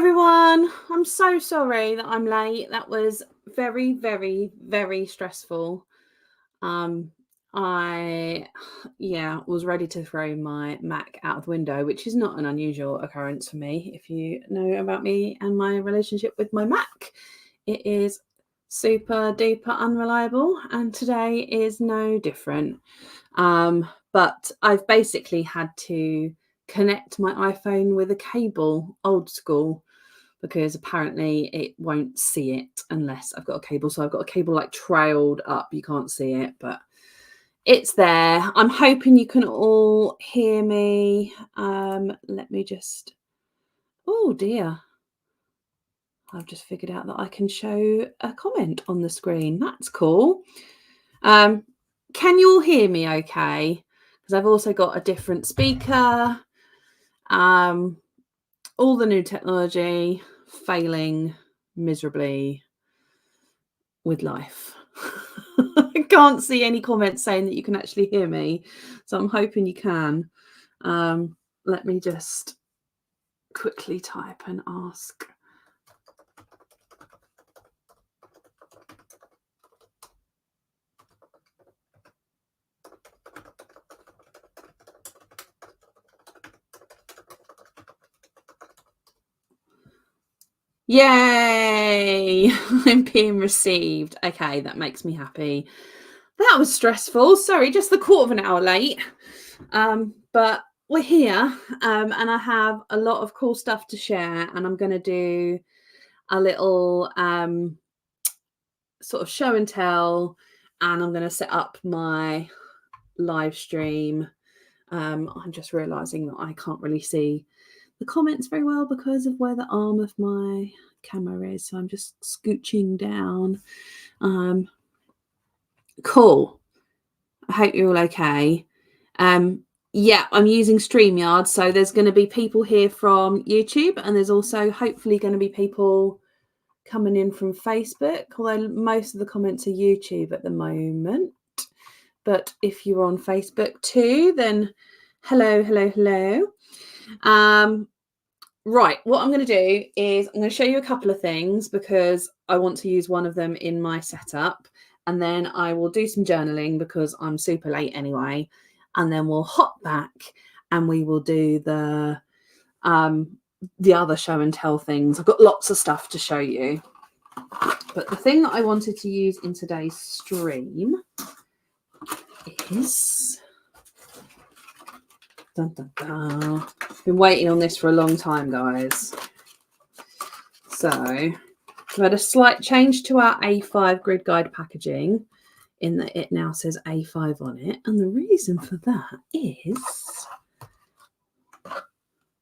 everyone. I'm so sorry that I'm late. That was very, very, very stressful. I was ready to throw my Mac out of the window, which is not an unusual occurrence for me. If you know about me and my relationship with my Mac, it is super duper unreliable, and today is no different. But I've basically had to connect my iPhone with a cable, old school, because apparently it won't see it unless I've got a cable. So I've got a cable like trailed up. You can't see it, but it's there. I'm hoping you can all hear me. Let me just, oh dear. I've just figured out that I can show a comment on the screen. That's cool. Can you all hear me okay? Because I've also got a different speaker. All the new technology failing miserably with life. I can't see any comments saying that you can actually hear me, so I'm hoping you can. Let me just quickly type and ask. Yay! I'm being received. Okay, that makes me happy. That was stressful. Sorry, just the quarter of an hour late. But we're here, and I have a lot of cool stuff to share, and I'm going to do a little sort of show and tell, and I'm going to set up my live stream. I'm just realizing that I can't really see the comments very well because of where the arm of my camera is, so I'm just scooching down. Cool. I hope you're all okay. Yeah, I'm using StreamYard, so there's going to be people here from YouTube, and there's also hopefully going to be people coming in from Facebook, although most of the comments are YouTube at the moment. But if you're on Facebook too, then hello. Right, what I'm going to do is I'm going to show you a couple of things because I want to use one of them in my setup, and then I will do some journaling because I'm super late anyway, and then we'll hop back and we will do the other show and tell things. I've got lots of stuff to show you, but the thing that I wanted to use in today's stream is been waiting on this for a long time, guys. So we've had a slight change to our A5 grid guide packaging in that it now says A5 on it, and the reason for that is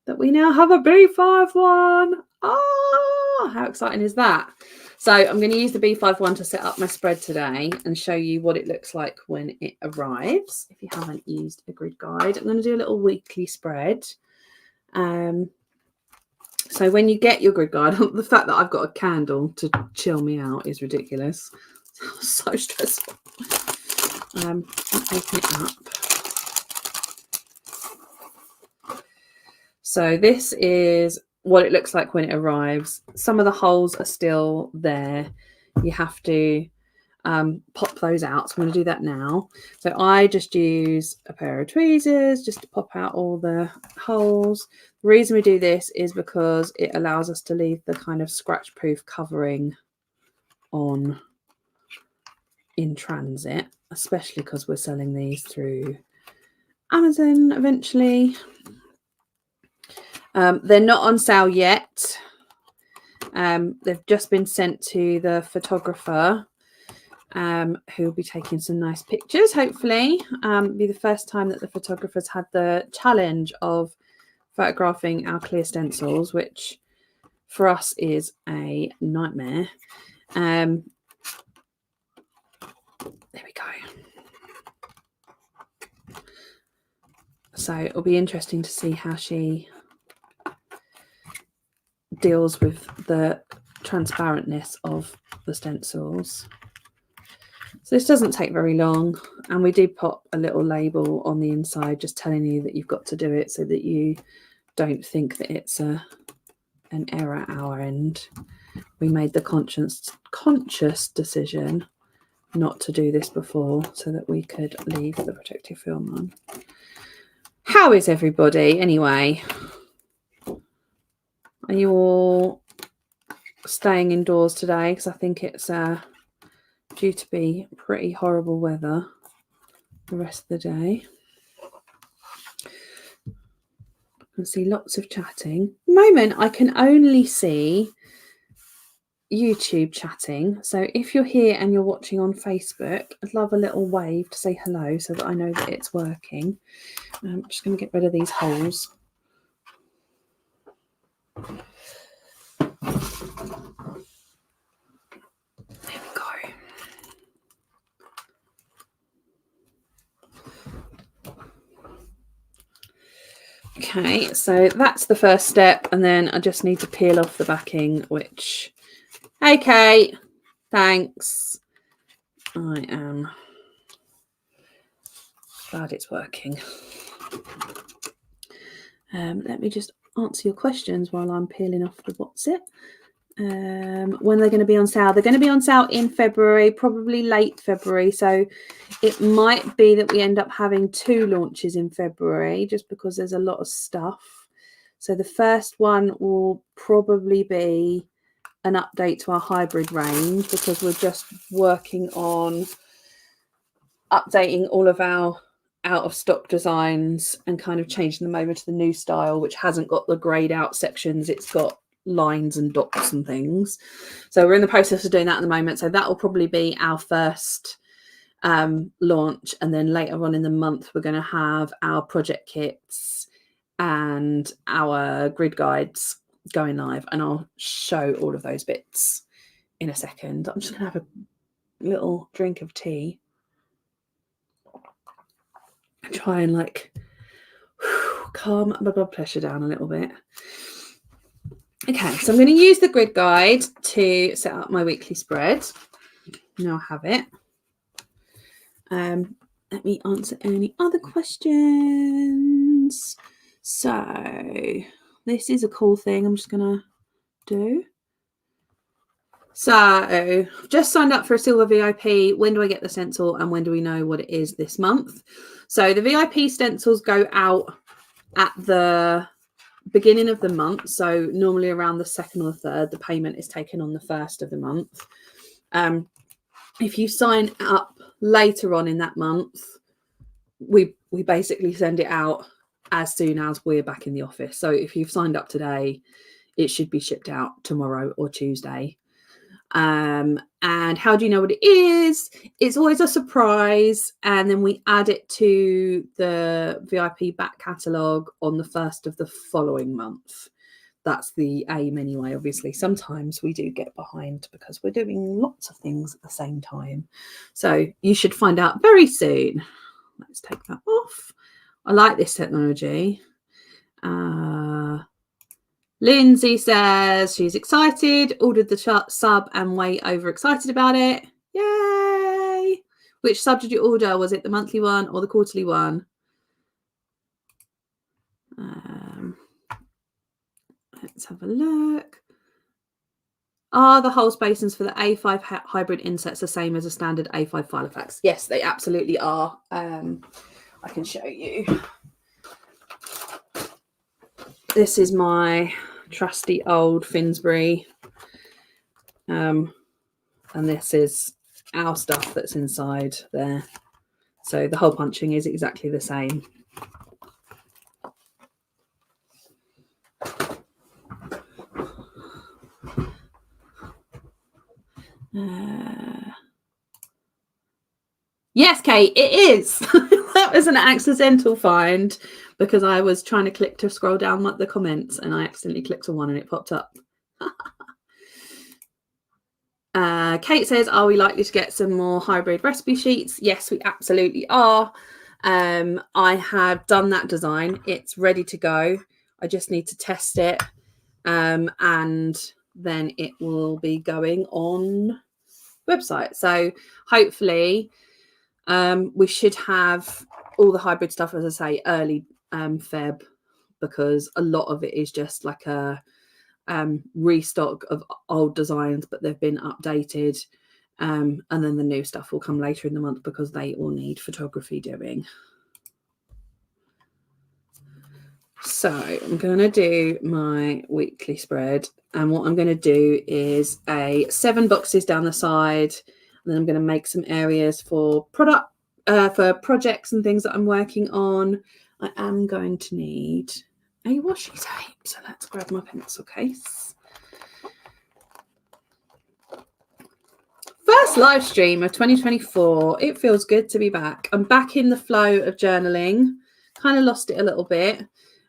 that we now have a B5 one. Oh, how exciting is that? So I'm going to use the B5 one to set up my spread today and show you what it looks like when it arrives. If you haven't used a grid guide, I'm going to do a little weekly spread. So when you get your grid guide, the fact that I've got a candle to chill me out is ridiculous. So stressful. I'll open it up. So this is what it looks like when it arrives. Some of the holes are still there. You have to pop those out. So I'm going to do that now. So I just use a pair of tweezers just to pop out all the holes. The reason we do this is because it allows us to leave the kind of scratch proof covering on in transit, especially because we're selling these through Amazon eventually. They're not on sale yet. They've just been sent to the photographer who will be taking some nice pictures, hopefully. It'll be the first time that the photographer's had the challenge of photographing our clear stencils, which for us is a nightmare. There we go. So it'll be interesting to see how she deals with the transparentness of the stencils. So this doesn't take very long, and we do pop a little label on the inside just telling you that you've got to do it so that you don't think that it's a an error at our end. We made the conscious decision not to do this before so that we could leave the protective film on. How is everybody anyway? Are you all staying indoors today? Because I think it's due to be pretty horrible weather the rest of the day. I can see lots of chatting. At the moment, I can only see YouTube chatting. So if you're here and you're watching on Facebook, I'd love a little wave to say hello so that I know that it's working. I'm just going to get rid of these holes. There we go. Okay, so that's the first step, and then I just need to peel off the backing, which, hey Kate, thanks. I am glad it's working. Let me just answer your questions while I'm peeling off the what's it. When they're going to be on sale? They're going to be on sale in February, probably late February. So it might be that we end up having 2 launches in February just because there's a lot of stuff. So the first one will probably be an update to our hybrid range because we're just working on updating all of our out of stock designs and kind of changing them over to the new style, which hasn't got the grayed out sections. It's got lines and dots and things. So we're in the process of doing that at the moment. So that will probably be our first launch. And then later on in the month, we're going to have our project kits and our grid guides going live. And I'll show all of those bits in a second. I'm just going to have a little drink of tea. Try and like calm my blood pressure down a little bit. Okay, so I'm going to use the grid guide to set up my weekly spread. Now I have it. Let me answer any other questions. So this is a cool thing I'm just going to do. So just signed up for a silver VIP. When do I get the stencil and when do we know what it is this month? So the VIP stencils go out at the beginning of the month. So normally around the 2nd or 3rd, the payment is taken on the 1st of the month. If you sign up later on in that month, we basically send it out as soon as we're back in the office. So if you've signed up today, it should be shipped out tomorrow or Tuesday. And how do you know what it is? It's always a surprise, and then we add it to the VIP back catalogue on the 1st of the following month. That's the aim anyway. Obviously sometimes we do get behind because we're doing lots of things at the same time, so you should find out very soon. Let's take that off. I like this technology. Lindsay says she's excited, ordered the sub and way overexcited about it. Yay! Which sub did you order? Was it the monthly one or the quarterly one? Let's have a look. Are the hole spacings for the A5 hybrid insets the same as a standard A5 Filofax? Yes, they absolutely are. I can show you. This is my trusty old Finsbury, and this is our stuff that's inside there. So the hole punching is exactly the same. Yes, Kate, it is. That was an accidental find because I was trying to click to scroll down the comments and I accidentally clicked on one and it popped up. Kate says, are we likely to get some more hybrid recipe sheets? Yes, we absolutely are. I have done that design. It's ready to go. I just need to test it, and then it will be going on website. So hopefully we should have all the hybrid stuff, as I say, early Feb, because a lot of it is just like a restock of old designs, but they've been updated. And then the new stuff will come later in the month because they all need photography doing. So I'm going to do my weekly spread, and what I'm going to do is 7 boxes down the side, and then I'm going to make some areas for projects and things that I'm working on. I am going to need a washi tape, so let's grab my pencil case. First live stream of 2024. It feels good to be back. I'm back in the flow of journaling. Kind of lost it a little bit.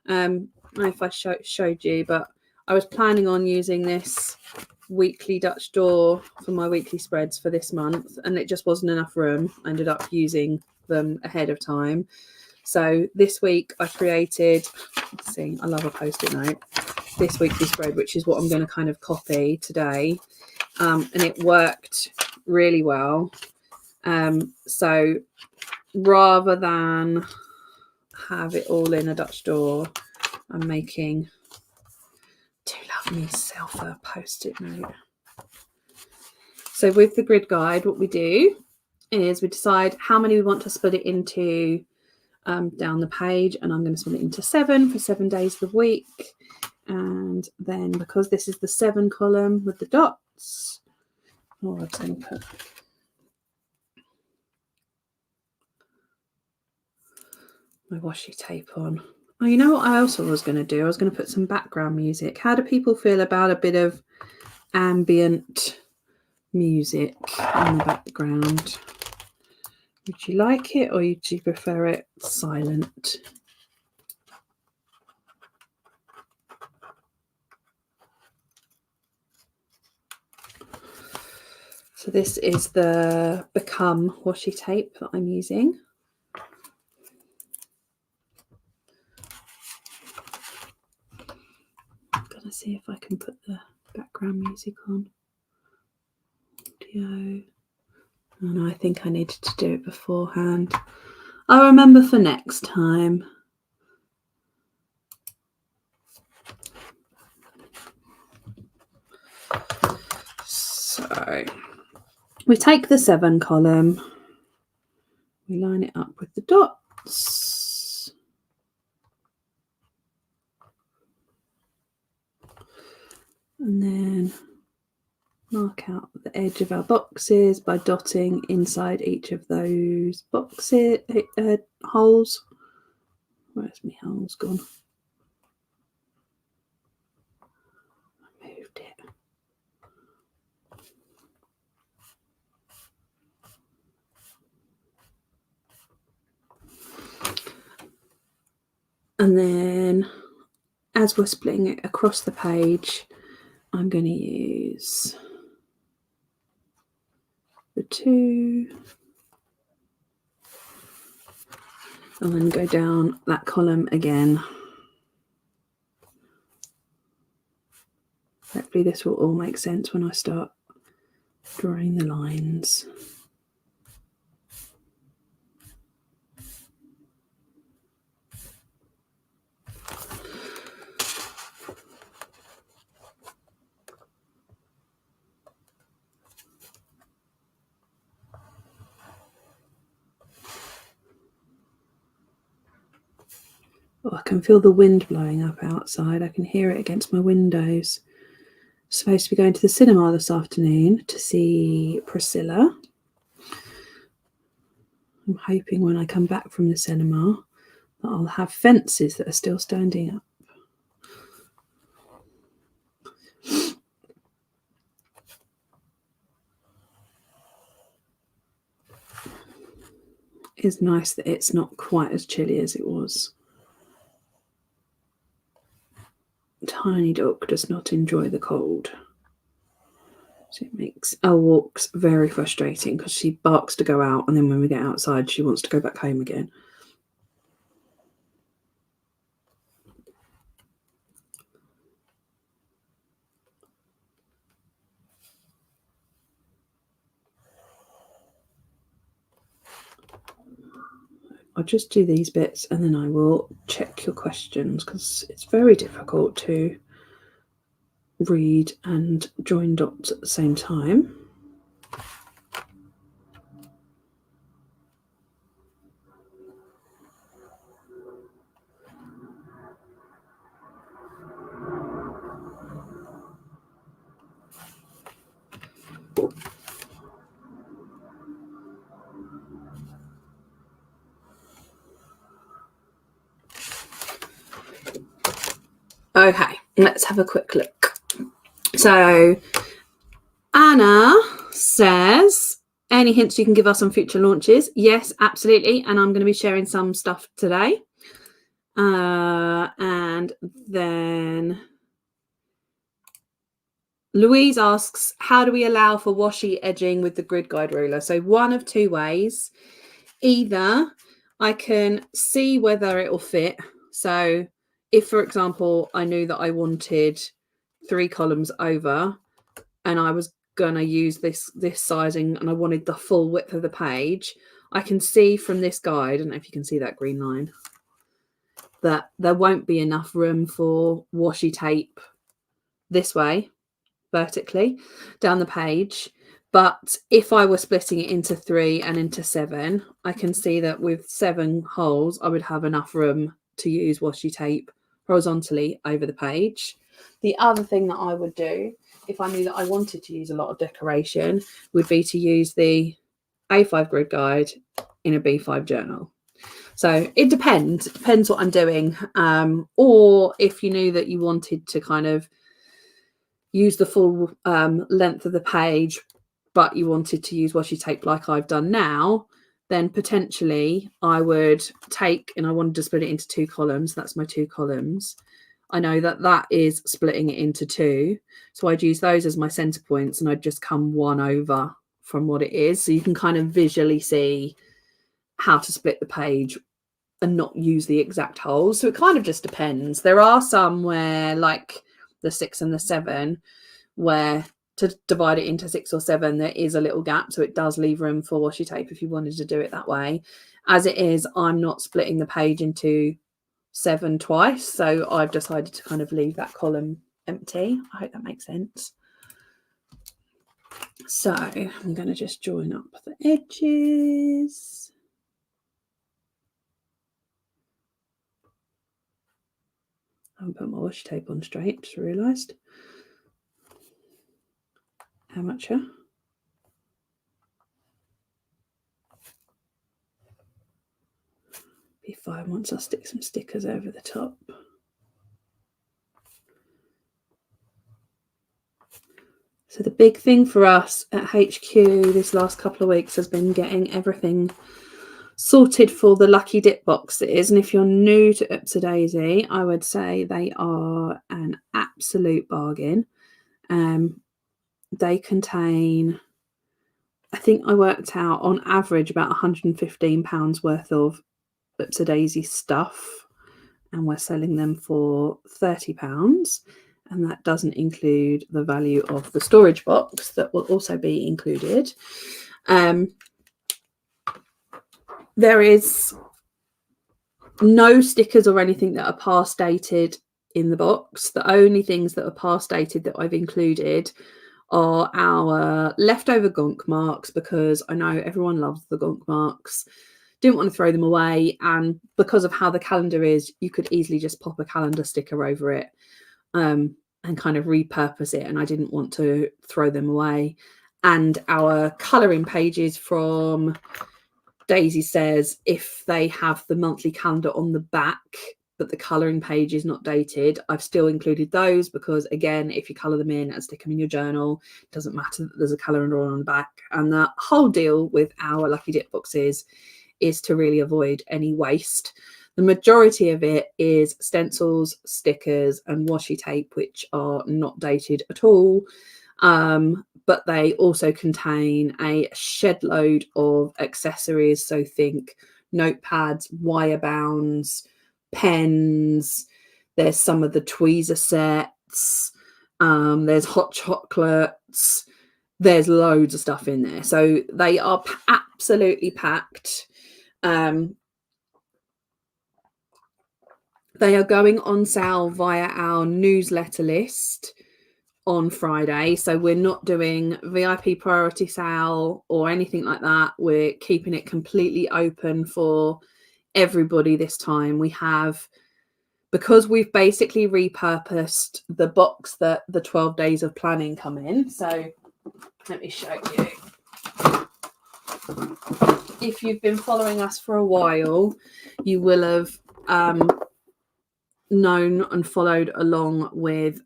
I don't know if I showed you, but I was planning on using this weekly Dutch door for my weekly spreads for this month, and it just wasn't enough room. I ended up using them ahead of time. So this week I created, let's see, I love a post-it note, this weekly spread, which is what I'm going to kind of copy today. And it worked really well. So rather than have it all in a Dutch door, I'm making Do Love Me Self a post-it note. So with the grid guide, what we do is we decide how many we want to split it into down the page, and I'm going to split it into 7 for 7 days of the week. And then because this is the 7 column with the dots, I'm just going to put my washi tape on. Oh, you know what I also was going to do? I was going to put some background music. How do people feel about a bit of ambient music in the background? Would you like it, or would you prefer it silent? So this is the Become washi tape that I'm using. I'm going to see if I can put the background music on. Audio. Oh no, I think I needed to do it beforehand. I'll remember for next time. So we take the 7 column, we line it up with the dots, and then mark out the edge of our boxes by dotting inside each of those boxes holes. Where's my holes gone? I moved it. And then as we're splitting it across the page, I'm going to use the 2 and then go down that column again. Hopefully this will all make sense when I start drawing the lines. Oh, I can feel the wind blowing up outside. I can hear it against my windows. I'm supposed to be going to the cinema this afternoon to see Priscilla. I'm hoping when I come back from the cinema that I'll have fences that are still standing up. It's nice that it's not quite as chilly as it was. Tiny dog does not enjoy the cold. So it makes our walks very frustrating because she barks to go out, and then when we get outside she wants to go back home again. I'll just do these bits and then I will check your questions because it's very difficult to read and join dots at the same time. Okay, let's have a quick look. So Anna says, any hints you can give us on future launches? Yes, absolutely. And I'm going to be sharing some stuff today. And then Louise asks, how do we allow for washi edging with the grid guide ruler? So one of two ways. Either I can see whether it will fit. So if, for example, I knew that I wanted 3 columns over and I was going to use this sizing and I wanted the full width of the page, I can see from this guide, I don't know if you can see that green line, that there won't be enough room for washi tape this way, vertically, down the page. But if I were splitting it into 3 and into 7, I can see that with 7 holes, I would have enough room to use washi tape horizontally over the page. The other thing that I would do, if I knew that I wanted to use a lot of decoration, would be to use the A5 grid guide in a B5 journal. So it depends what I'm doing. Or if you knew that you wanted to kind of use the full length of the page, but you wanted to use washi tape like I've done now, then potentially I would take, and I wanted to split it into 2 columns. That's my 2 columns. I know that that is splitting it into 2. So I'd use those as my center points and I'd just come 1 over from what it is. So you can kind of visually see how to split the page and not use the exact holes. So it kind of just depends. There are some where, like the 6 and the 7, where to divide it into 6 or 7, there is a little gap. So it does leave room for washi tape if you wanted to do it that way. As it is, I'm not splitting the page into 7 twice. So I've decided to kind of leave that column empty. I hope that makes sense. So I'm going to just join up the edges. I haven't put my washi tape on straight, just realised. Amateur. Be fine once I stick some stickers over the top. So the big thing for us at HQ this last couple of weeks has been getting everything sorted for the Lucky Dip boxes. And if you're new to Upsa Daisy, I would say they are an absolute bargain. They contain, I think I worked out on average about £115 worth of Upsa Daisy stuff, and we're selling them for £30. And that doesn't include the value of the storage box that will also be included. There is no stickers or anything that are past dated in the box. The only things that are past dated that I've included are our leftover gonk marks, because I know everyone loves the gonk marks. Didn't want to throw them away, and because of how the calendar is, you could easily just pop a calendar sticker over it and kind of repurpose it, and I didn't want to throw them away. And our colouring pages from Daisy Says, if they have the monthly calendar on the back but the colouring page is not dated, I've still included those, because again, if you colour them in and stick them in your journal, it doesn't matter that there's a calendar on the back. And the whole deal with our Lucky Dip boxes is to really avoid any waste. The majority of it is stencils, stickers and washi tape, which are not dated at all. But they also contain a shed load of accessories. So think notepads, wire bounds, pens. There's some of the tweezer sets. There's hot chocolates. There's loads of stuff in there. So they are absolutely packed. They are going on sale via our newsletter list on Friday, so we're not doing VIP priority sale or anything like that. We're keeping it completely open for everybody this time. We have, because we've basically repurposed the box that the 12 days of planning come in. So let me show you. If you've been following us for a while, you will have known and followed along with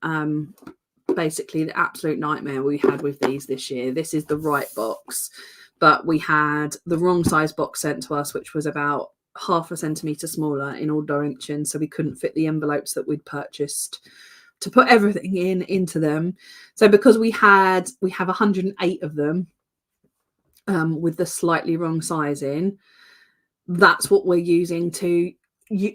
basically the absolute nightmare we had with these this year. This is the right box, but we had the wrong size box sent to us, which was about 0.5 centimetre smaller in all dimensions, so we couldn't fit the envelopes that we'd purchased to put everything into them. So because we have 108 of them with the slightly wrong size in, that's what we're using to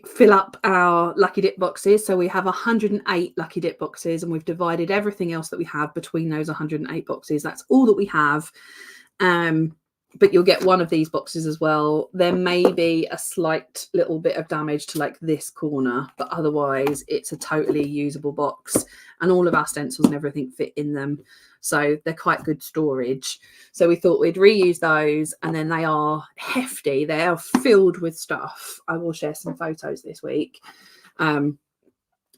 fill up our Lucky Dip boxes. So we have 108 Lucky Dip boxes, and we've divided everything else that we have between those 108 boxes. That's all that we have. But you'll get one of these boxes as well. There may be a slight little bit of damage to like this corner, but otherwise it's a totally usable box, and all of our stencils and everything fit in them. So they're quite good storage. So we thought we'd reuse those, and then they are hefty. They are filled with stuff. I will share some photos this week.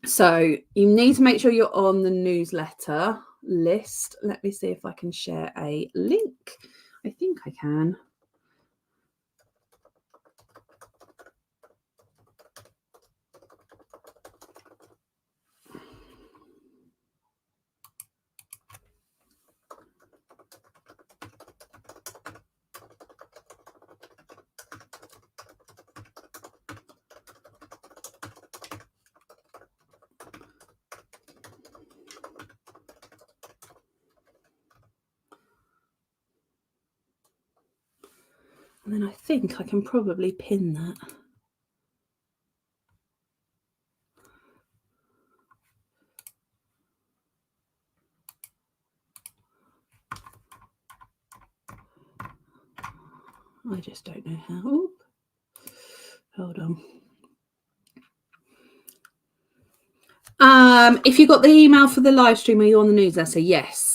So you need to make sure you're on the newsletter list. Let me see if I can share a link. I think I can. And then I think I can probably pin that. I just don't know how. Ooh. Hold on. If you got the email for the live stream, are you on the newsletter? Yes.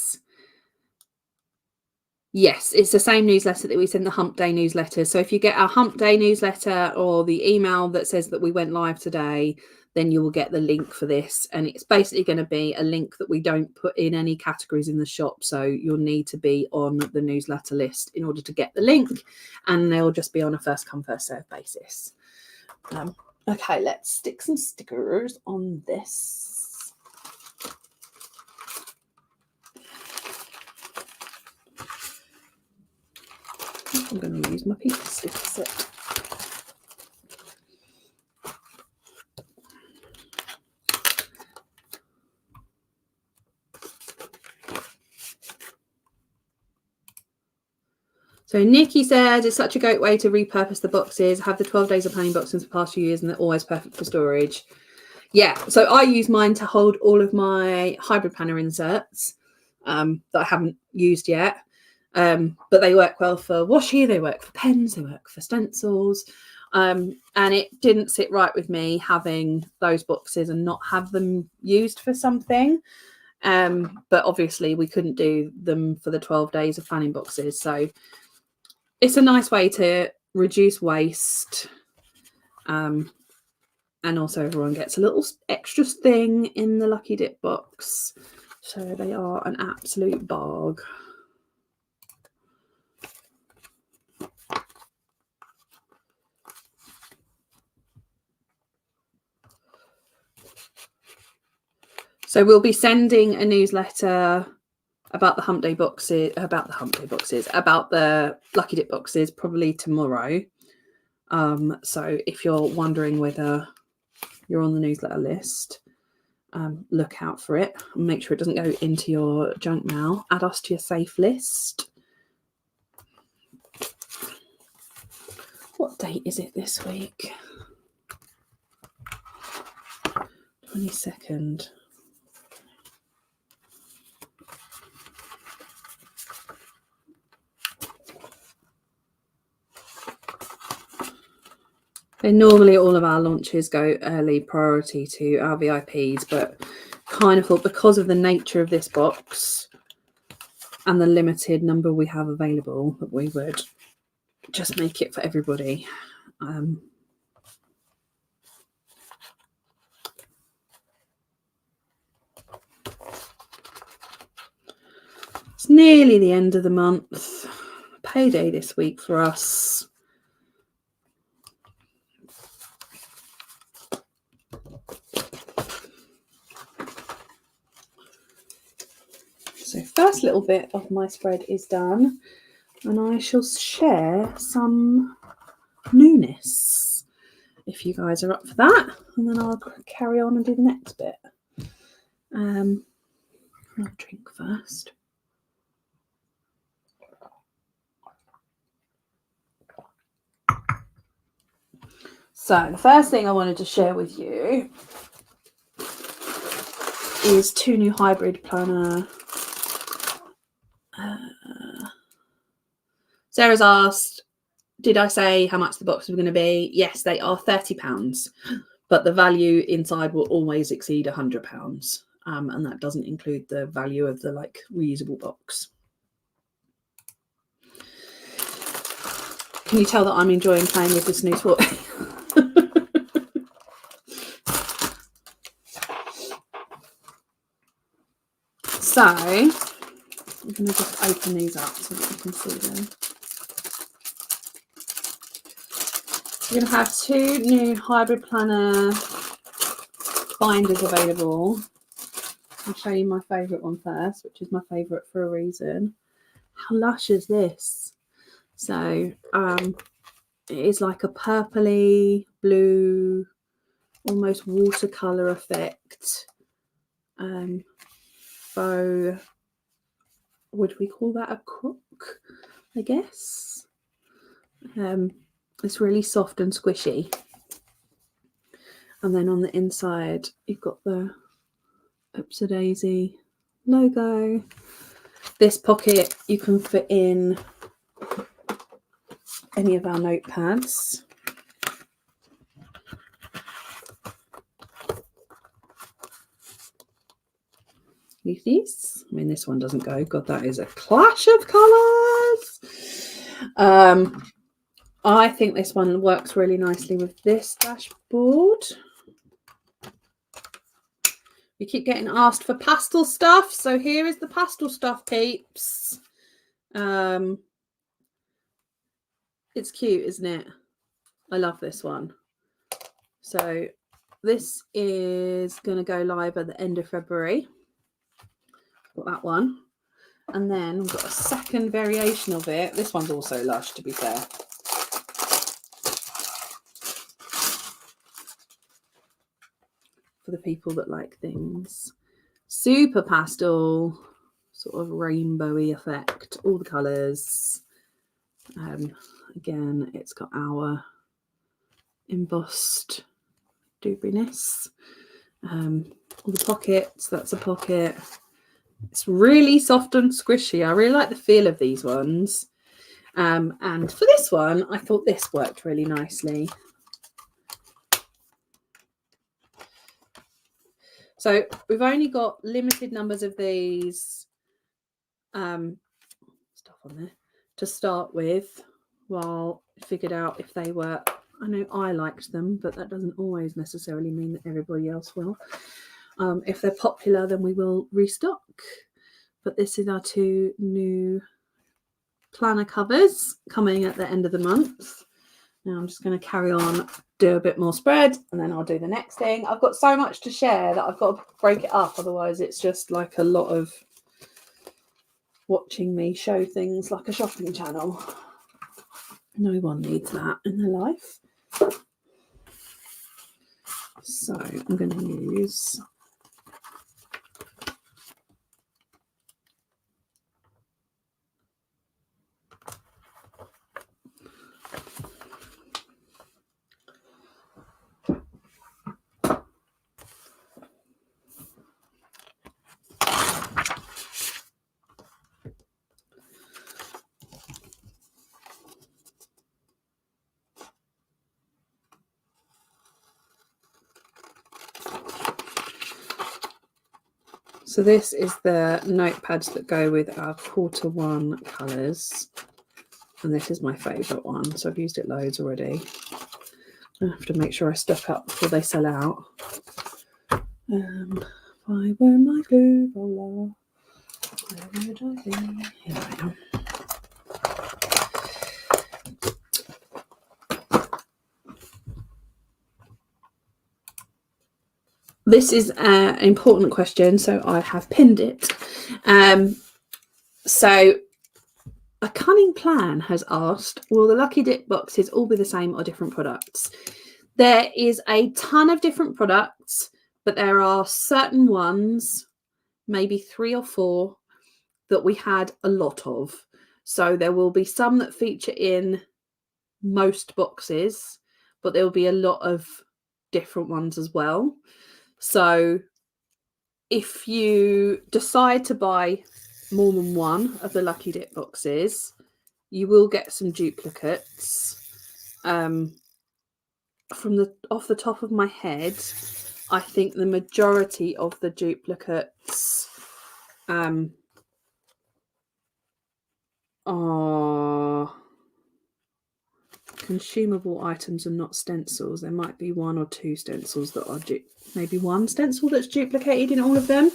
Yes, it's the same newsletter that we send, the Hump Day newsletter. So if you get our Hump Day newsletter or the email that says that we went live today, then you will get the link for this. And it's basically going to be a link that we don't put in any categories in the shop. So you'll need to be on the newsletter list in order to get the link. And they'll just be on a first come, first serve basis. Okay, let's stick some stickers on this. I'm going to use my pink sticker set. So Nikki says it's such a great way to repurpose the boxes. Have the 12 days of planning boxes for the past few years, and they're always perfect for storage. Yeah, so I use mine to hold all of my hybrid planner inserts that I haven't used yet. But they work well for washi, they work for pens, they work for stencils. And it didn't sit right with me having those boxes and not have them used for something. But obviously we couldn't do them for the 12 days of planning boxes. So it's a nice way to reduce waste. And also everyone gets a little extra thing in the Lucky Dip box. So they are an absolute barg. So we'll be sending a newsletter about the Hump Day boxes, about the Lucky Dip boxes, probably tomorrow. So if you're wondering whether you're on the newsletter list, look out for it and make sure it doesn't go into your junk mail. Add us to your safe list. What date is it this week? 22nd. And normally all of our launches go early priority to our VIPs, but kind of thought, because of the nature of this box and the limited number we have available, that we would just make it for everybody. It's nearly the end of the month. Payday this week for us. So first little bit of my spread is done, and I shall share some newness if you guys are up for that, and then I'll carry on and do the next bit. I'll drink first. So the first thing I wanted to share with you is 2 new hybrid planner. Sarah's asked, did I say how much the box was going to be? Yes, they are £30, but the value inside will always exceed £100, and that doesn't include the value of the reusable box. Can you tell that I'm enjoying playing with this new toy? So I'm going to just open these up so that you can see them. We're going to have 2 new hybrid planner binders available. I'll show you my favourite one first, which is my favourite for a reason. How lush is this? So it is like a purpley blue, almost watercolour effect. Faux, would we call that a crook? I guess. It's really soft and squishy. And then on the inside, you've got the Oops-a-daisy logo. This pocket you can fit in any of our notepads. Leave these. I mean, this one doesn't go. God, that is a clash of colours. I think this one works really nicely with this dashboard. We keep getting asked for pastel stuff, so here is the pastel stuff, peeps. It's cute, isn't it? I love this one. So this is going to go live at the end of February. Got that one. And then we've got a second variation of it. This one's also lush, to be fair. For the people that like things super pastel, sort of rainbowy effect, all the colours. Again, it's got our embossed doobriness. All the pockets, that's a pocket. It's really soft and squishy. I really like the feel of these ones. And for this one, I thought this worked really nicely. So we've only got limited numbers of these stuff on there to start with, while I figured out if they were, I know I liked them, but that doesn't always necessarily mean that everybody else will. If they're popular, then we will restock. But this is our 2 new planner covers coming at the end of the month. Now I'm just going to carry on, do a bit more spread, and then I'll do the next thing. I've got so much to share that I've got to break it up. Otherwise, it's just like a lot of watching me show things like a shopping channel. No one needs that in their life. So I'm going to use So this is the notepads that go with our Q1 colours. And this is my favourite one. So I've used it loads already. I have to make sure I stock up before they sell out. Why were my glue roller? Where would I be? Here I am. This is an important question, so I have pinned it. So a cunning plan has asked, will the Lucky Dip boxes all be the same or different products? There is a ton of different products, but there are certain ones, maybe 3 or 4, that we had a lot of. So there will be some that feature in most boxes, but there will be a lot of different ones as well. So if you decide to buy more than one of the Lucky Dip boxes, you will get some duplicates. Off the top of my head, I think the majority of the duplicates are consumable items and not stencils. There might be 1 or 2 stencils that are maybe 1 stencil that's duplicated in all of them.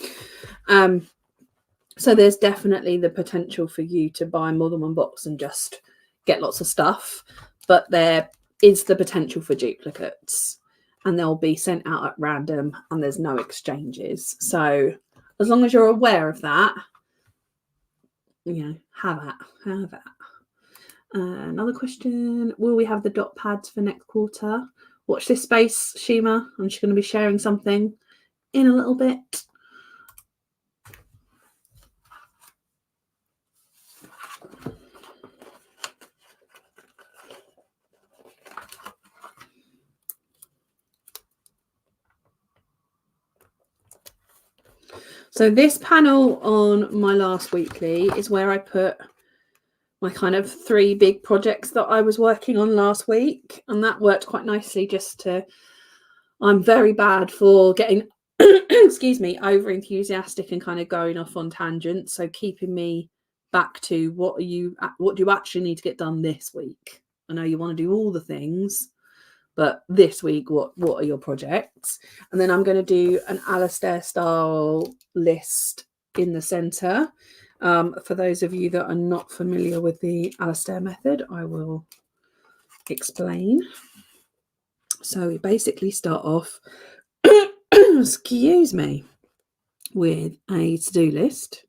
So there's definitely the potential for you to buy more than one box and just get lots of stuff, but there is the potential for duplicates, and they'll be sent out at random and there's no exchanges. So as long as you're aware of that, you know, have that. Another question, will we have the dot pads for next quarter? Watch this space, Shima. I'm just going to be sharing something in a little bit. So this panel on my last weekly is where I put my kind of 3 big projects that I was working on last week, and that worked quite nicely. I'm very bad for getting excuse me, over enthusiastic and kind of going off on tangents, so keeping me back to what do you actually need to get done this week. I know you want to do all the things, but this week, what are your projects? And then I'm going to do an Alastair style list in the centre. For those of you that are not familiar with the Alastair method, I will explain. So we basically start off, excuse me, with a to-do list.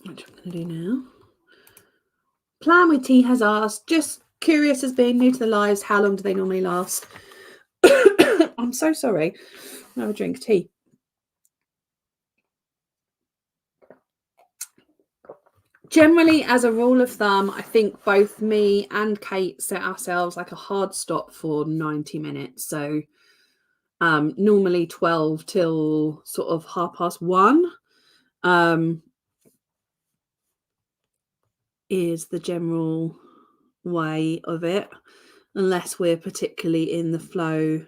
Which I'm going to do now. Plan with Tea has asked, just curious as being new to the lives, how long do they normally last? I'm so sorry. I'll have a drink of tea. Generally, as a rule of thumb, I think both me and Kate set ourselves like a hard stop for 90 minutes. So normally 12 till sort of 1:30 is the general way of it, unless we're particularly in the flow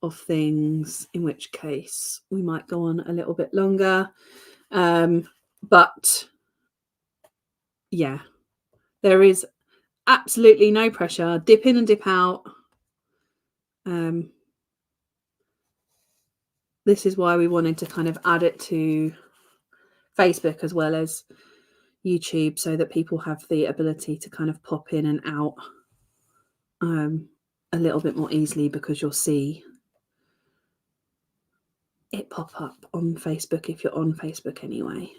of things, in which case we might go on a little bit longer. But yeah, there is absolutely no pressure. Dip in and dip out. This is why we wanted to kind of add it to Facebook as well as YouTube, so that people have the ability to kind of pop in and out a little bit more easily, because you'll see it pop up on Facebook if you're on Facebook anyway.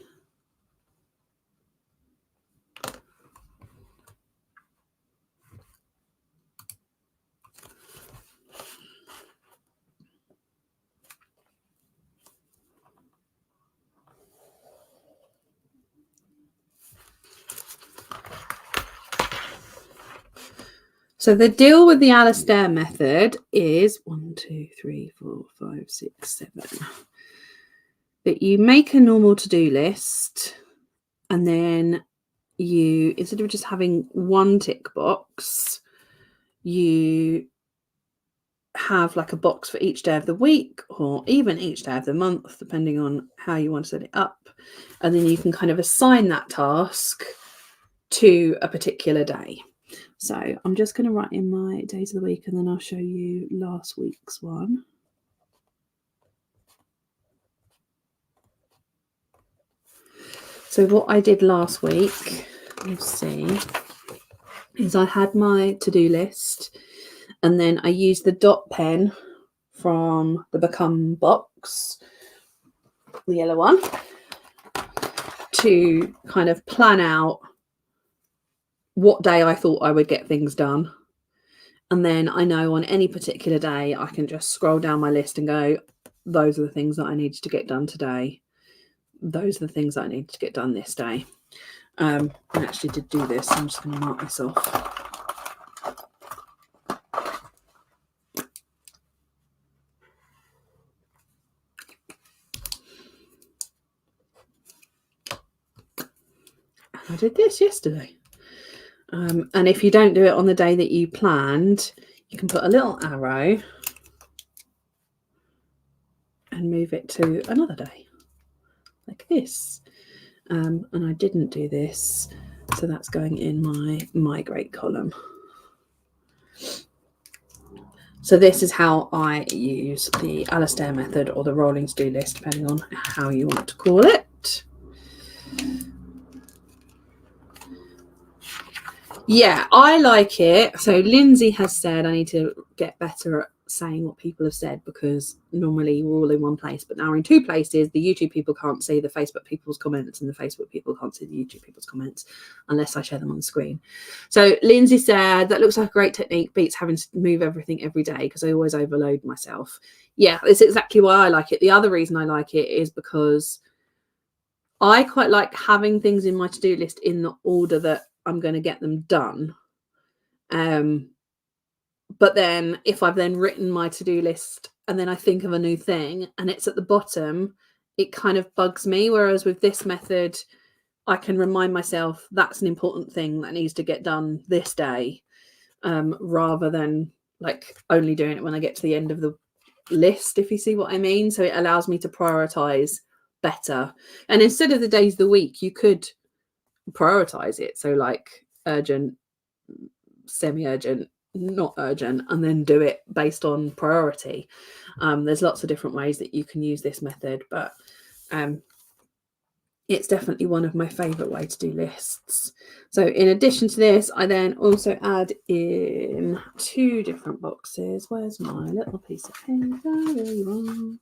So the deal with the Alastair method is 1, 2, 3, 4, 5, 6, 7. That you make a normal to-do list, and then you, instead of just having one tick box, you have like a box for each day of the week, or even each day of the month, depending on how you want to set it up. And then you can kind of assign that task to a particular day. So I'm just going to write in my days of the week, and then I'll show you last week's one. So what I did last week, let's see, is I had my to-do list, and then I used the dot pen from the Become box, the yellow one, to kind of plan out what day I thought I would get things done. And then I know on any particular day, I can just scroll down my list and go, those are the things that I needed to get done today. Those are the things that I need to get done this day. I actually did do this. I'm just going to mark this off. I did this yesterday. And if you don't do it on the day that you planned, you can put a little arrow and move it to another day, like this. And I didn't do this, so that's going in my migrate column. So this is how I use the Alastair method, or the rolling to-do list, depending on how you want to call it. Yeah, I like it. So Lindsay has said I need to get better at saying what people have said, because normally we're all in one place, but now we're in two places. The YouTube people can't see the Facebook people's comments, and the Facebook people can't see the YouTube people's comments unless I share them on the screen. So Lindsay said that looks like a great technique, beats having to move everything every day because I always overload myself. Yeah, it's exactly why I like it. The other reason I like it is because I quite like having things in my to-do list in the order that I'm going to get them done. But then if I've then written my to-do list and then I think of a new thing and it's at the bottom, it kind of bugs me. Whereas with this method, I can remind myself that's an important thing that needs to get done this day, rather than like only doing it when I get to the end of the list, if you see what I mean. So it allows me to prioritize better. And instead of the days of the week, you could prioritize it. So like urgent, semi-urgent, not urgent, and then do it based on priority. There's lots of different ways that you can use this method, but it's definitely one of my favorite way to do lists. So in addition to this, I then also add in 2 different boxes. Where's my little piece of paper? There you are.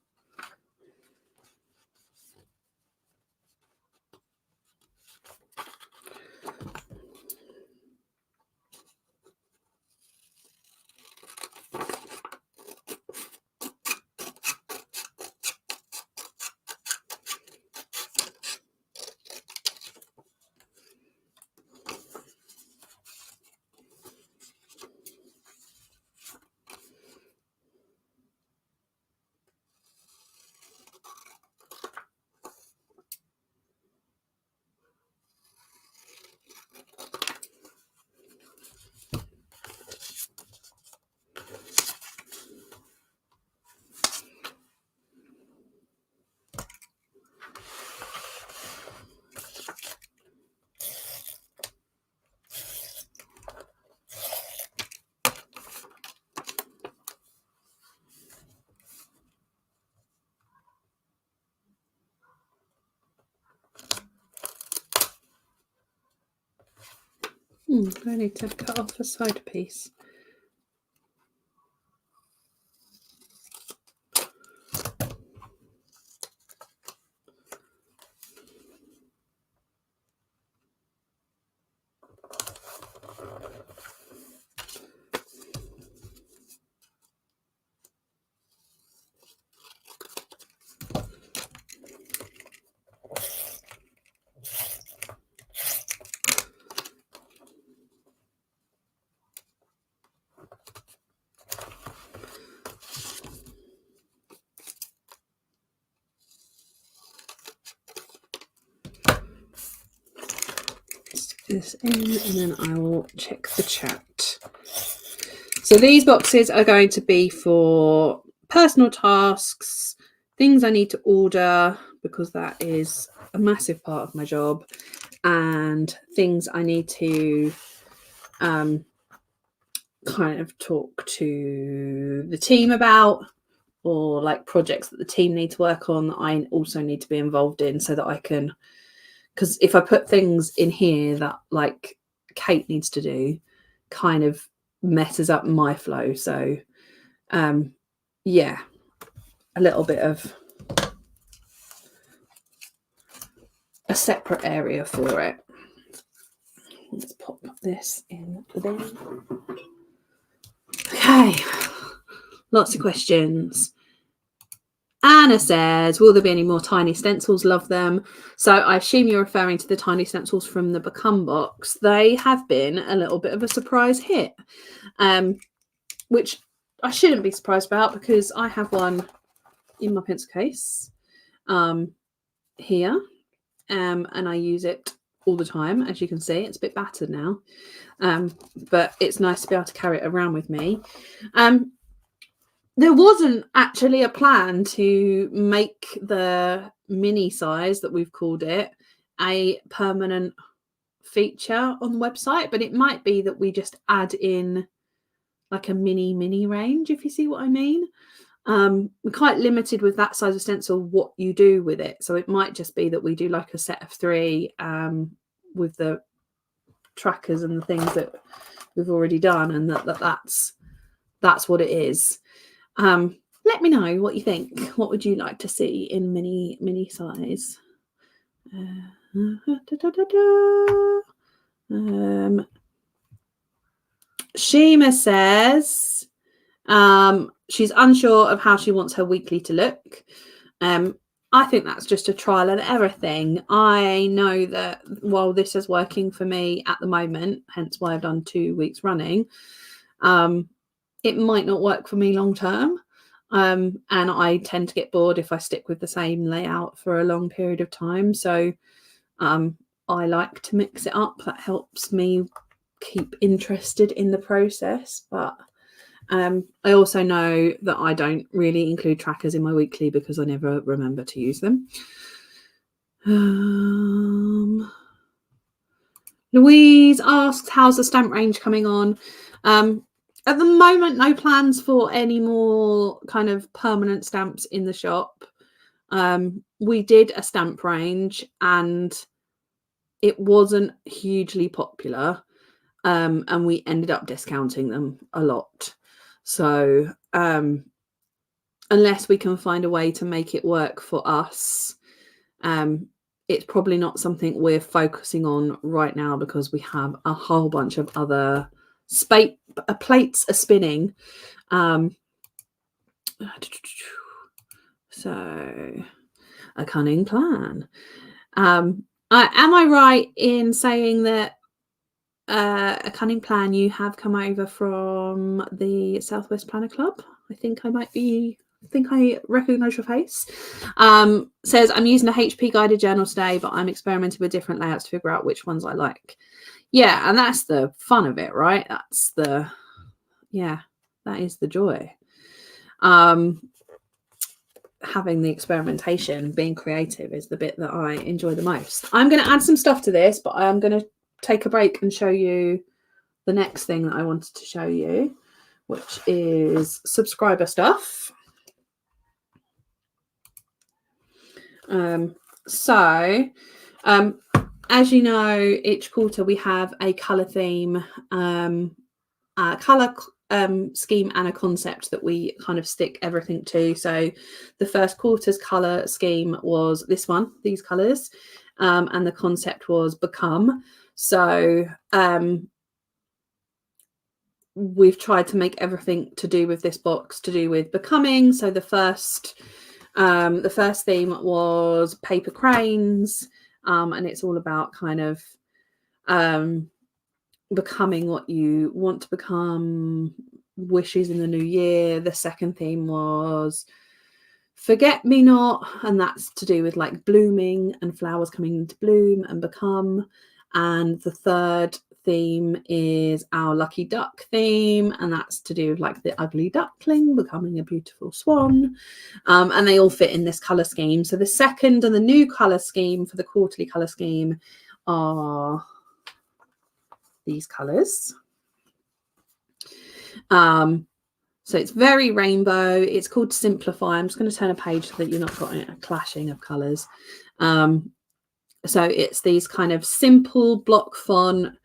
I need to cut off a side piece. this in and then I will check the chat. So these boxes are going to be for personal tasks, things I need to order because that is a massive part of my job, and things I need to kind of talk to the team about, or like projects that the team need to work on that I also need to be involved in, so that I can, because if I put things in here that like Kate needs to do, kind of messes up my flow. So yeah, a little bit of a separate area for it. Let's pop this in the bin. Okay, lots of questions. Anna says, will there be any more tiny stencils? Love them. So I assume you're referring to the tiny stencils from the Become box. They have been a little bit of a surprise hit, which I shouldn't be surprised about because I have one in my pencil case here, and I use it all the time. As you can see, it's a bit battered now, but it's nice to be able to carry it around with me. There wasn't actually a plan to make the mini size that we've called it a permanent feature on the website, but it might be that we just add in like a mini range, if you see what I mean. We're quite limited with that size of stencil what you do with it, so it might just be that we do like a set of 3 with the trackers and the things that we've already done, and that's what it is. Let me know what you think. What would you like to see in mini size? Shima says she's unsure of how she wants her weekly to look. I think that's just a trial and error thing. I know that while this is working for me at the moment, hence why I've done 2 weeks running, it might not work for me long term. And I tend to get bored if I stick with the same layout for a long period of time. So I like to mix it up. That helps me keep interested in the process. But I also know that I don't really include trackers in my weekly because I never remember to use them. Louise asks, how's the stamp range coming on? At the moment, no plans for any more kind of permanent stamps in the shop. We did a stamp range and it wasn't hugely popular, and we ended up discounting them a lot. So unless we can find a way to make it work for us, it's probably not something we're focusing on right now because we have a whole bunch of other plates are spinning. So a cunning plan. Am I right in saying that a cunning plan, you have come over from the Southwest Planner Club? I think I recognize your face. Says, I'm using a HP guided journal today, but I'm experimenting with different layouts to figure out which ones I like. Yeah, and that's the fun of it, right? That is the joy. Having the experimentation, being creative is the bit that I enjoy the most. I'm going to add some stuff to this, but I'm going to take a break and show you the next thing that I wanted to show you, which is subscriber stuff. As you know, each quarter we have a colour theme, colour scheme and a concept that we kind of stick everything to. So the first quarter's colour scheme was this one, these colours, and the concept was Become. So we've tried to make everything to do with this box to do with becoming. So the first theme was paper cranes, and it's all about kind of becoming what you want to become, wishes in the new year. The second theme was forget me not, and that's to do with like blooming and flowers coming into bloom and become. And the third theme is our lucky duck theme, and that's to do with like the ugly duckling becoming a beautiful swan. And they all fit in this color scheme. So the second and the new color scheme for the quarterly color scheme are these colors. So it's very rainbow. It's called Simplify. I'm just going to turn a page so that you're not got a clashing of colors. So it's these kind of simple block font,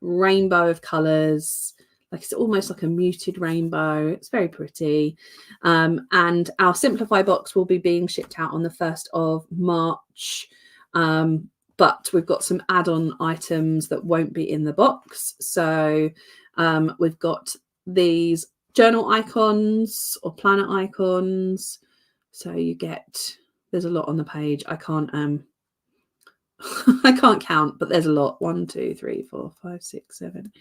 rainbow of colors. Like it's almost like a muted rainbow. It's very pretty. And our Simplify box will be being shipped out on the 1st of March. But we've got some add-on items that won't be in the box. So we've got these journal icons or planner icons. So you get, there's a lot on the page. I can't I can't count, but there's a lot. 1, 2, 3, 4, 5, 6, 7,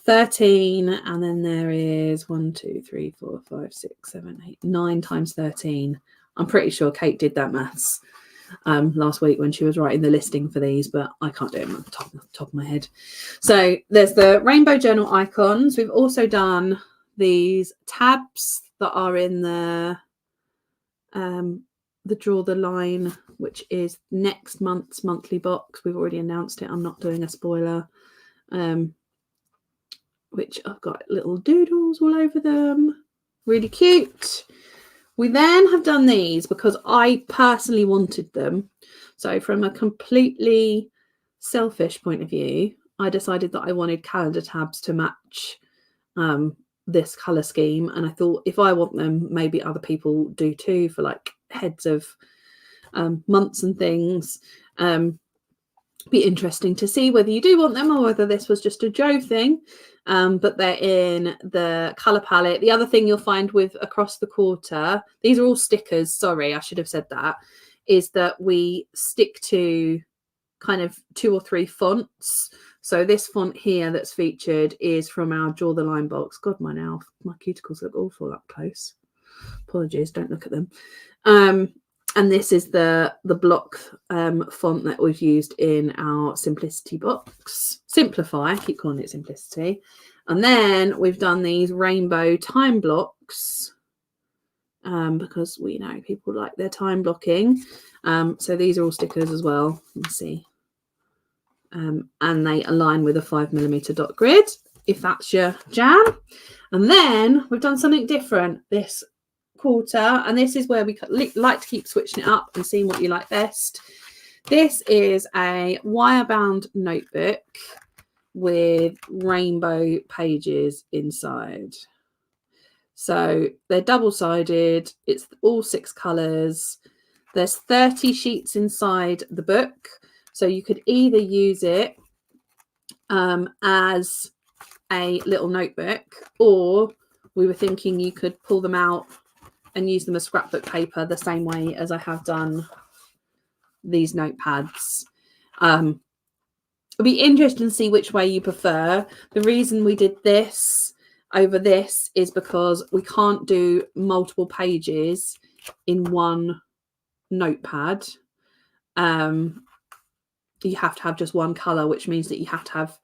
13, and then there is 1, 2, 3, 4, 5, 6, 7, 8, 9 times 13. I'm pretty sure Kate did that maths last week when she was writing the listing for these, but I can't do it off the top of my head. So there's the rainbow journal icons. We've also done these tabs that are in the Draw the Line, which is next month's monthly box. We've already announced it. I'm not doing a spoiler. Which I've got little doodles all over them. Really cute. We then have done these because I personally wanted them. So from a completely selfish point of view, I decided that I wanted calendar tabs to match this colour scheme. And I thought if I want them, maybe other people do too, for like heads of months and things. Be interesting to see whether you do want them or whether this was just a Joe thing. But they're in the colour palette. The other thing you'll find with across the quarter, these are all stickers, sorry, I should have said that, is that we stick to kind of 2 or 3 fonts. So this font here that's featured is from our Draw the Line box. God, my cuticles look awful up close. Apologies, don't look at them. And this is the block font that we've used in our Simplicity box. Simplify, I keep calling it Simplicity. And then we've done these rainbow time blocks because we know people like their time blocking. So these are all stickers as well. Let's see. And they align with a 5mm dot grid, if that's your jam. And then we've done something different this quarter, and this is where we like to keep switching it up and seeing what you like best. This is a wire-bound notebook with rainbow pages inside. So they're double-sided. It's all 6 colours. There's 30 sheets inside the book. So you could either use it as a little notebook, or we were thinking you could pull them out and use them as scrapbook paper the same way as I have done these notepads. It'll be interesting to see which way you prefer. The reason we did this over this is because we can't do multiple pages in one notepad. You have to have just one colour, which means that you have to have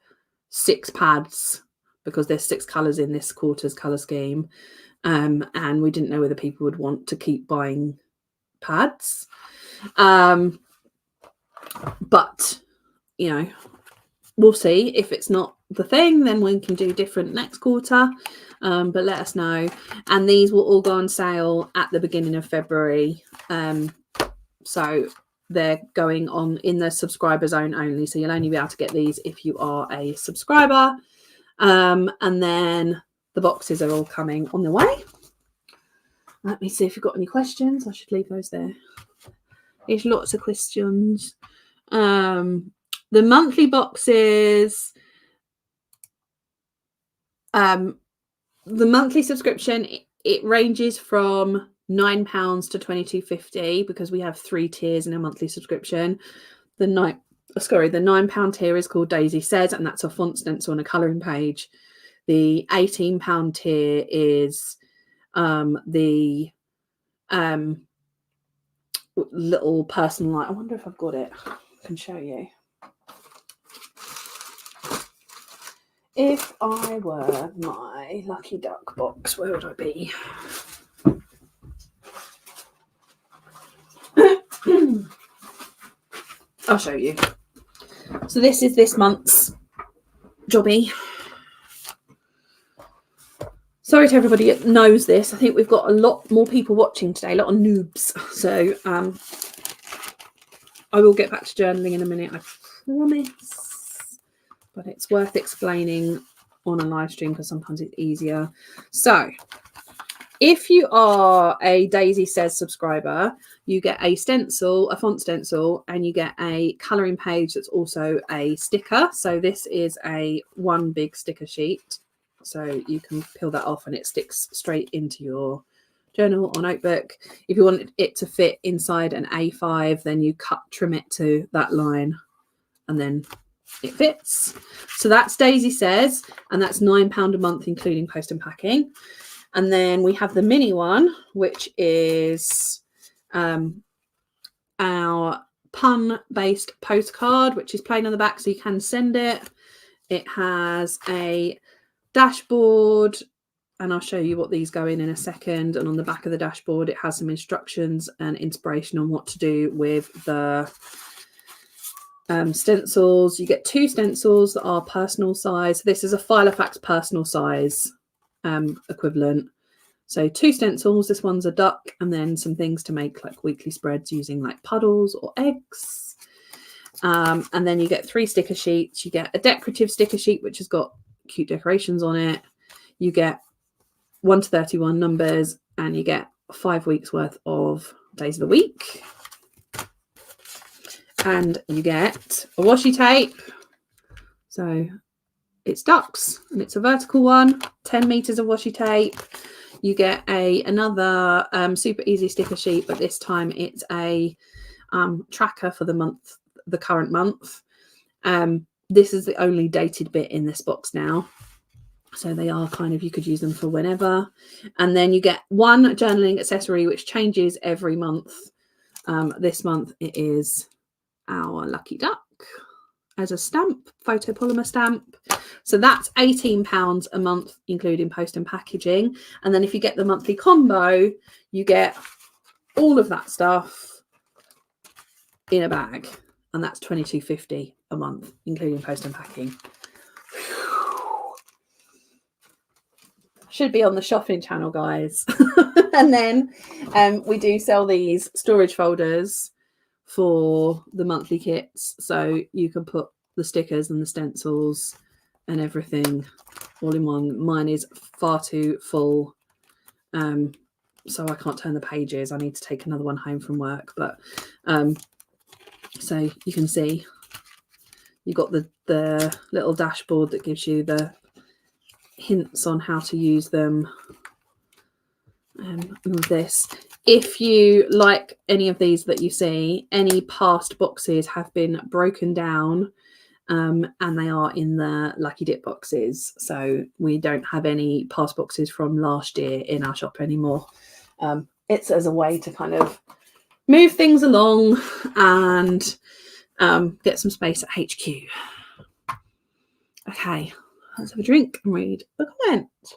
6 pads because there's 6 colours in this quarter's colour scheme. And we didn't know whether people would want to keep buying pads. But, you know, we'll see. If it's not the thing, then we can do different next quarter. But let us know. And these will all go on sale at the beginning of February. So they're going on in the subscriber zone only. So you'll only be able to get these if you are a subscriber. And then the boxes are all coming on the way. Let me see if you've got any questions. I should leave those there. There's lots of questions. The monthly boxes, the monthly subscription, it ranges from £9 to £22.50 because we have 3 tiers in a monthly subscription. The £9 tier is called Daisy Says, and that's a font stencil on a colouring page. The £18 tier is the little personalised. I wonder if I've got it. I can show you. if I were my Lucky Duck box, where would I be? I'll show you. So this is this month's jobby. Sorry to everybody that knows this. I think we've got a lot more people watching today, a lot of noobs. So I will get back to journaling in a minute, I promise. But it's worth explaining on a live stream because sometimes it's easier. So if you are a Daisy Says subscriber, you get a stencil, a font stencil, and you get a colouring page that's also a sticker. So this is a one big sticker sheet. So you can peel that off and it sticks straight into your journal or notebook. If you want it to fit inside an A5, then you trim it to that line and then it fits. So that's Daisy Says, and that's £9 a month, including post and packing. And then we have the mini one, which is our pun-based postcard, which is plain on the back, so you can send it. It has a dashboard, and I'll show you what these go in a second. And on the back of the dashboard, it has some instructions and inspiration on what to do with the stencils. You get 2 stencils that are personal size. This is a Filofax personal size equivalent. So 2 stencils. This one's a duck, and then some things to make like weekly spreads using like puddles or eggs. And then you get 3 sticker sheets. You get a decorative sticker sheet, which has got cute decorations on it. You get 1 to 31 numbers, and you get 5 weeks worth of days of the week. And you get a washi tape. So it's ducks, and it's a vertical one, 10 meters of washi tape. You get another super easy sticker sheet, but this time it's a tracker for the month, the current month. This is the only dated bit in this box now. So they are kind of, you could use them for whenever. And then you get 1 journaling accessory, which changes every month. This month it is our Lucky Duck as a stamp, photopolymer stamp. So that's £18 a month, including post and packaging. And then if you get the monthly combo, you get all of that stuff in a bag. And that's £22.50 a month, including post and packing. Should be on the shopping channel, guys. And then we do sell these storage folders for the monthly kits, so you can put the stickers and the stencils and everything all in one. Mine is far too full, so I can't turn the pages. I need to take another one home from work, but so you can see you've got the little dashboard that gives you the hints on how to use them, and this. If you like any of these that you see, any past boxes have been broken down, and they are in the Lucky Dip boxes. So we don't have any past boxes from last year in our shop anymore. It's as a way to kind of move things along and get some space at HQ. Okay, let's have a drink and read the comments.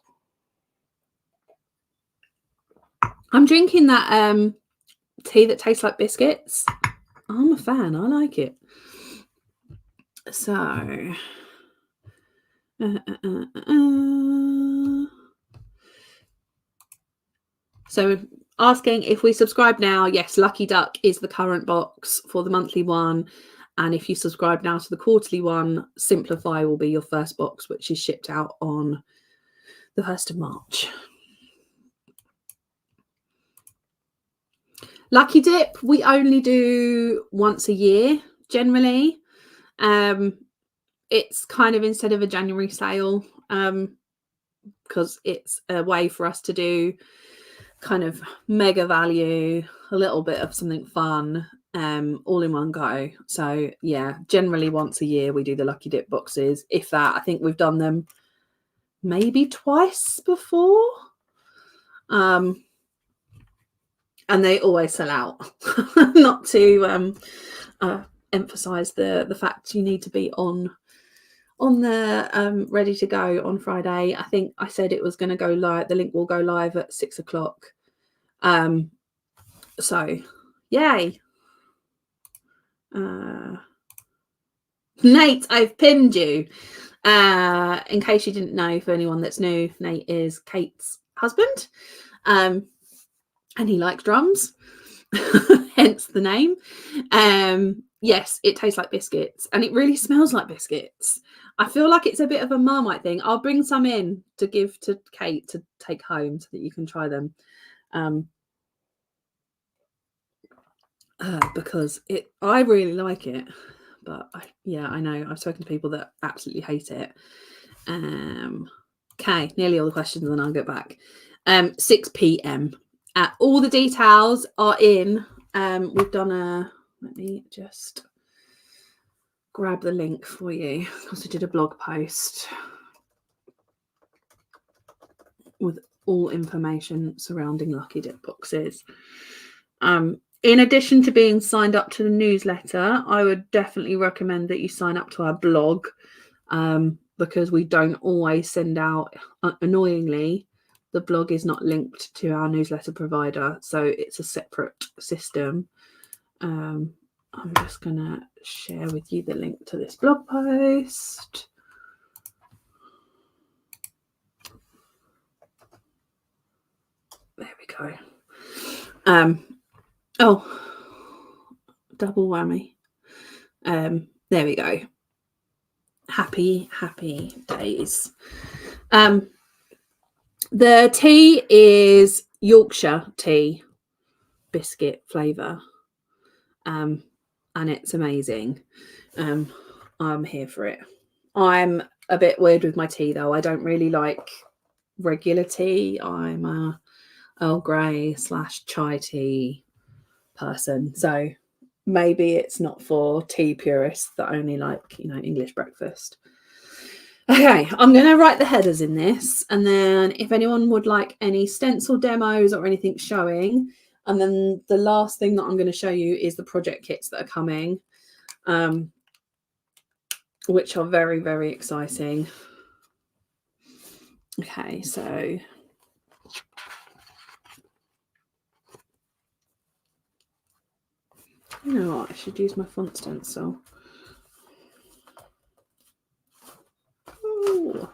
I'm drinking that tea that tastes like biscuits. I'm a fan. I like it. So, so asking if we subscribe now. Yes, Lucky Duck is the current box for the monthly one. And if you subscribe now to the quarterly one, Simplify will be your first box, which is shipped out on the 1st of March. Lucky Dip, we only do once a year, generally. It's kind of instead of a January sale, because it's a way for us to do kind of mega value, a little bit of something fun, all in one go. So yeah, generally once a year we do the Lucky Dip boxes. If that, I think we've done them maybe twice before. And they always sell out. Not to emphasize the fact you need to be on on the ready to go on Friday. I think I said it was going to go live. The link will go live at 6 o'clock. So yay. Nate, I've pinned you. In case you didn't know, for anyone that's new, Nate is Kate's husband. And he likes drums, hence the name. Yes, it tastes like biscuits, and it really smells like biscuits. I feel like it's a bit of a Marmite thing. I'll bring some in to give to Kate to take home so that you can try them. Because I really like it, but I know I've spoken to people that absolutely hate it. Okay, nearly all the questions, and then I'll get back. 6 p.m. All the details are in. We've done let me just grab the link for you, because we did a blog post with all information surrounding Lucky Dip boxes. In addition to being signed up to the newsletter, I would definitely recommend that you sign up to our blog, because we don't always send out, annoyingly, the blog is not linked to our newsletter provider, so it's a separate system. I'm just going to share with you the link to this blog post. There we go. Oh, double whammy. There we go. Happy days. The tea is Yorkshire tea biscuit flavour, and it's amazing. I'm here for it. I'm a bit weird with my tea though. I don't really like regular tea. I'm a Earl Grey / chai tea person, so maybe it's not for tea purists that only like, English breakfast. Okay, I'm going to write the headers in this, and then if anyone would like any stencil demos or anything showing, and then the last thing that I'm going to show you is the project kits that are coming, which are very, very exciting. Okay, so you know what? I should use my font stencil. Ooh.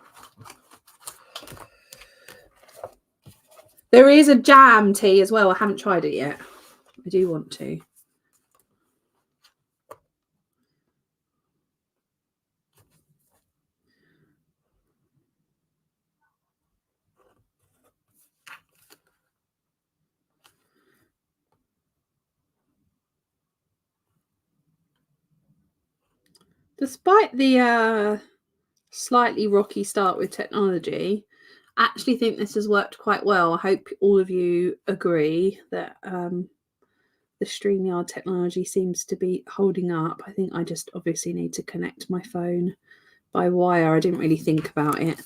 There is a jam tea as well. I haven't tried it yet. I do want to. Despite the slightly rocky start with technology, I actually think this has worked quite well. I hope all of you agree that the StreamYard technology seems to be holding up. I think I just obviously need to connect my phone by wire. I didn't really think about it.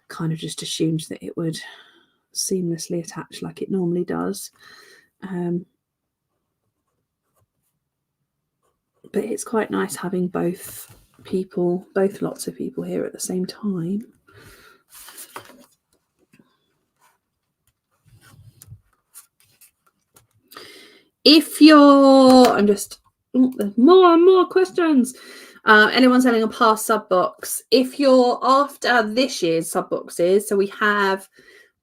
Kind of just assumed that it would seamlessly attach like it normally does. But it's quite nice having both lots of people here at the same time. If you're, there's more and more questions. Anyone selling a past sub box? If you're after this year's sub boxes, so we have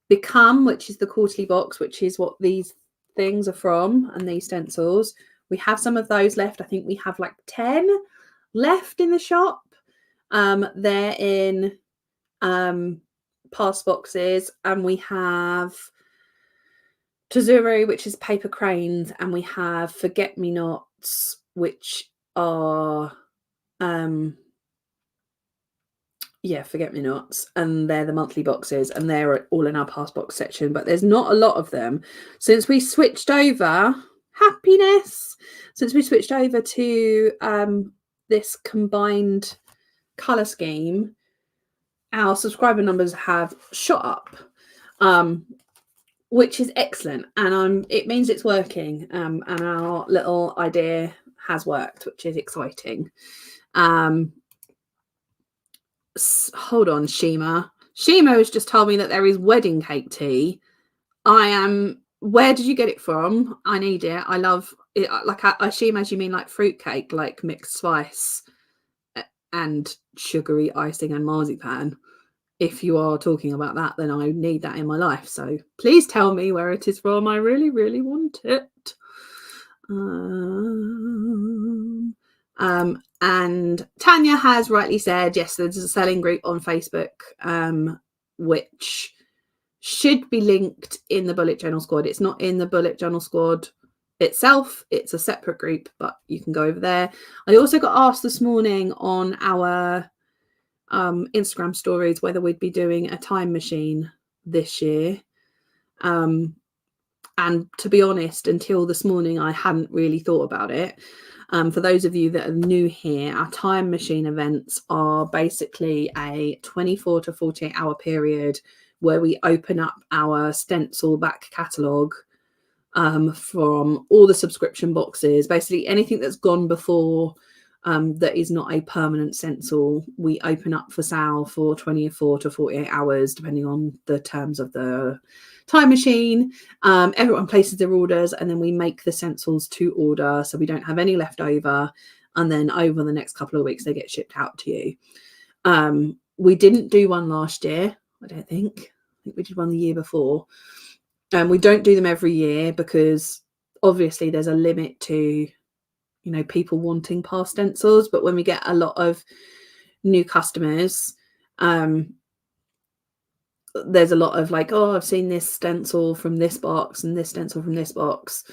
Become, which is the quarterly box, which is what these things are from, and these stencils. We have some of those left. I think we have like 10 left in the shop. They're in past boxes, and we have Tazuru, which is paper cranes, and we have Forget-Me-Nots, which are Forget-Me-Nots, and they're the monthly boxes, and they're all in our past box section, but there's not a lot of them. Since we switched over, since we switched over to this combined colour scheme, our subscriber numbers have shot up, which is excellent, and it means it's working, and our little idea has worked, which is exciting. hold on, Shima. Shima has just told me that there is wedding cake tea. Where did you get it from? I need it. I love it. Like, I assume as you mean like fruit cake, like mixed spice and sugary icing and marzipan. If you are talking about that, then I need that in my life. So please tell me where it is from. I really, really want it. And Tanya has rightly said, yes, there's a selling group on Facebook, which should be linked in the Bullet Journal Squad. It's not in the Bullet Journal Squad itself. It's a separate group, but you can go over there. I also got asked this morning on our Instagram stories whether we'd be doing a time machine this year. And to be honest, until this morning, I hadn't really thought about it. For those of you that are new here, our time machine events are basically a 24 to 48 hour period where we open up our Stencil back catalogue from all the subscription boxes, basically anything that's gone before that is not a permanent stencil, we open up for sale for 24 to 48 hours, depending on the terms of the time machine. Everyone places their orders and then we make the stencils to order, so we don't have any left over. And then over the next couple of weeks, they get shipped out to you. We didn't do one last year, I don't think. I think we did one the year before. We don't do them every year because obviously there's a limit to, you know, people wanting past stencils. But when we get a lot of new customers, there's a lot of like, oh, I've seen this stencil from this box and this stencil from this box.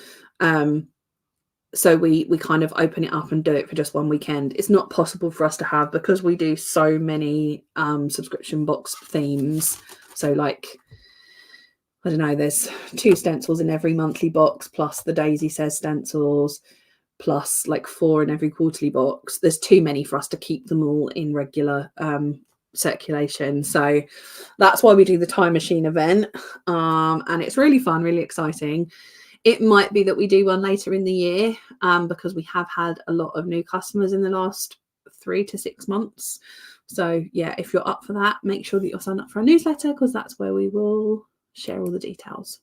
So we kind of open it up and do it for just one weekend. It's not possible for us to have, because we do so many subscription box themes. So like, I don't know, there's 2 stencils in every monthly box, plus the Daisy Says stencils, plus like 4 in every quarterly box. There's too many for us to keep them all in regular circulation. So that's why we do the time machine event. And it's really fun, really exciting. It might be that we do one later in the year because we have had a lot of new customers in the last 3 to 6 months. So yeah, if you're up for that, make sure that you're signed up for our newsletter, because that's where we will share all the details.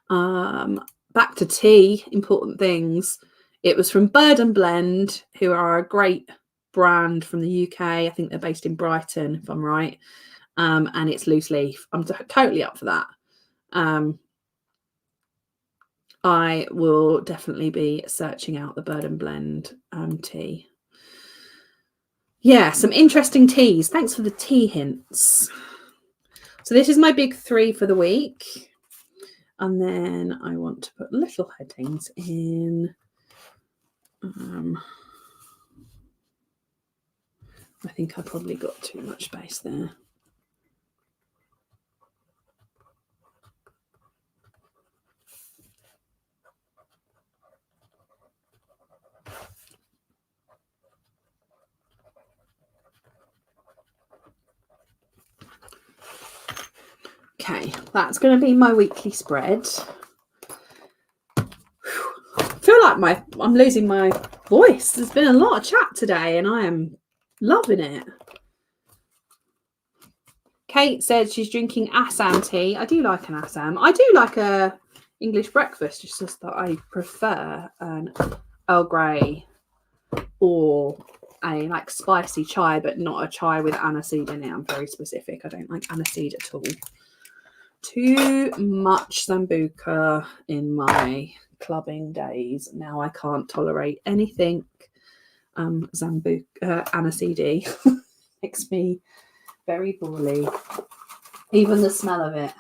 Back to tea, important things. It was from Bird and Blend, who are a great brand from the UK. I think they're based in Brighton, if I'm right. And it's loose leaf. I'm totally up for that. I will definitely be searching out the Bird and Blend tea. Yeah, some interesting teas. Thanks for the tea hints. So this is my big 3 for the week. And then I want to put little headings in. I think I probably got too much space there. Okay, that's going to be my weekly spread. I feel like I'm losing my voice. There's been a lot of chat today and I am loving it. Kate said she's drinking Assam tea. I do like an Assam. I do like a English breakfast. It's just that I prefer an Earl Grey or a like spicy chai, but not a chai with aniseed in it. I'm very specific. I don't like aniseed at all. Too much Sambuca in my clubbing days. Now I can't tolerate anything aniseedy. Makes me very poorly. Even the smell of it.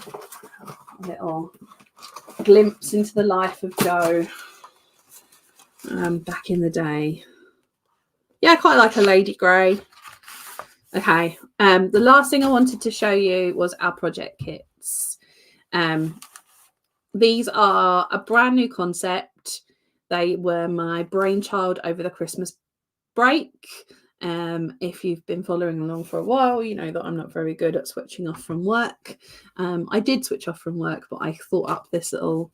A little glimpse into the life of Joe back in the day. Yeah, I quite like a Lady Grey. Okay, the last thing I wanted to show you was our project kits. These are a brand new concept. They were my brainchild over the Christmas break. If you've been following along for a while, you know that I'm not very good at switching off from work. I did switch off from work, but I thought up this little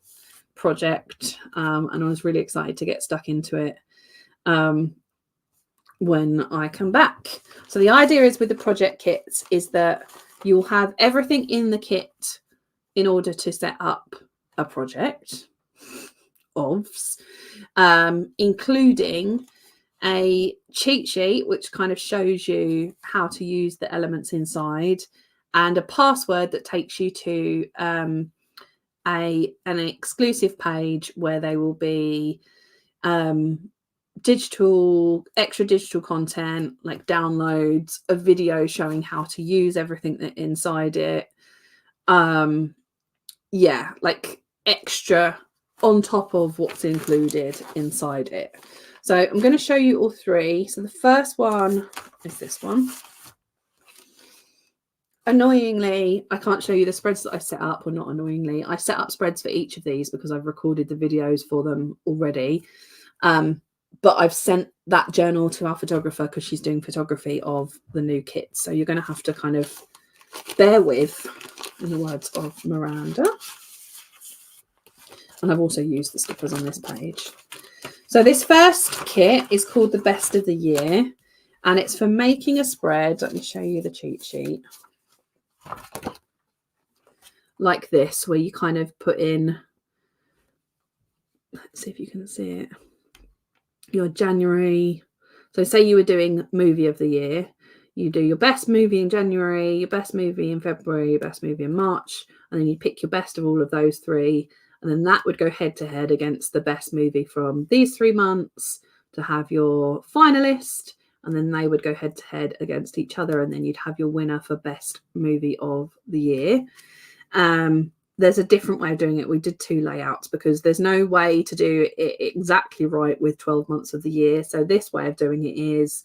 project and I was really excited to get stuck into it. when I come back. So the idea is with the project kits is that you'll have everything in the kit in order to set up a project, including a cheat sheet which kind of shows you how to use the elements inside, and a password that takes you to an exclusive page where they will be extra digital content, like downloads, a video showing how to use everything that inside it. Yeah, like extra on top of what's included inside it. So I'm going to show you all three. So the first one is this one. Annoyingly, I can't show you the spreads that I set up, or not annoyingly. I set up spreads for each of these because I've recorded the videos for them already. But I've sent that journal to our photographer because she's doing photography of the new kits. So you're going to have to kind of bear with, in the words of Miranda. And I've also used the stickers on this page. So this first kit is called the Best of the Year, and it's for making a spread. Let me show you the cheat sheet. Like this, where you kind of put in, let's see if you can see it, your January. So say you were doing movie of the year, you do your best movie in January, your best movie in February, your best movie in March, and then you pick your best of all of those three, and then that would go head to head against the best movie from these 3 months to have your finalist, and then they would go head to head against each other, and then you'd have your winner for best movie of the year. There's a different way of doing it. We did 2 layouts because there's no way to do it exactly right with 12 months of the year. So this way of doing it is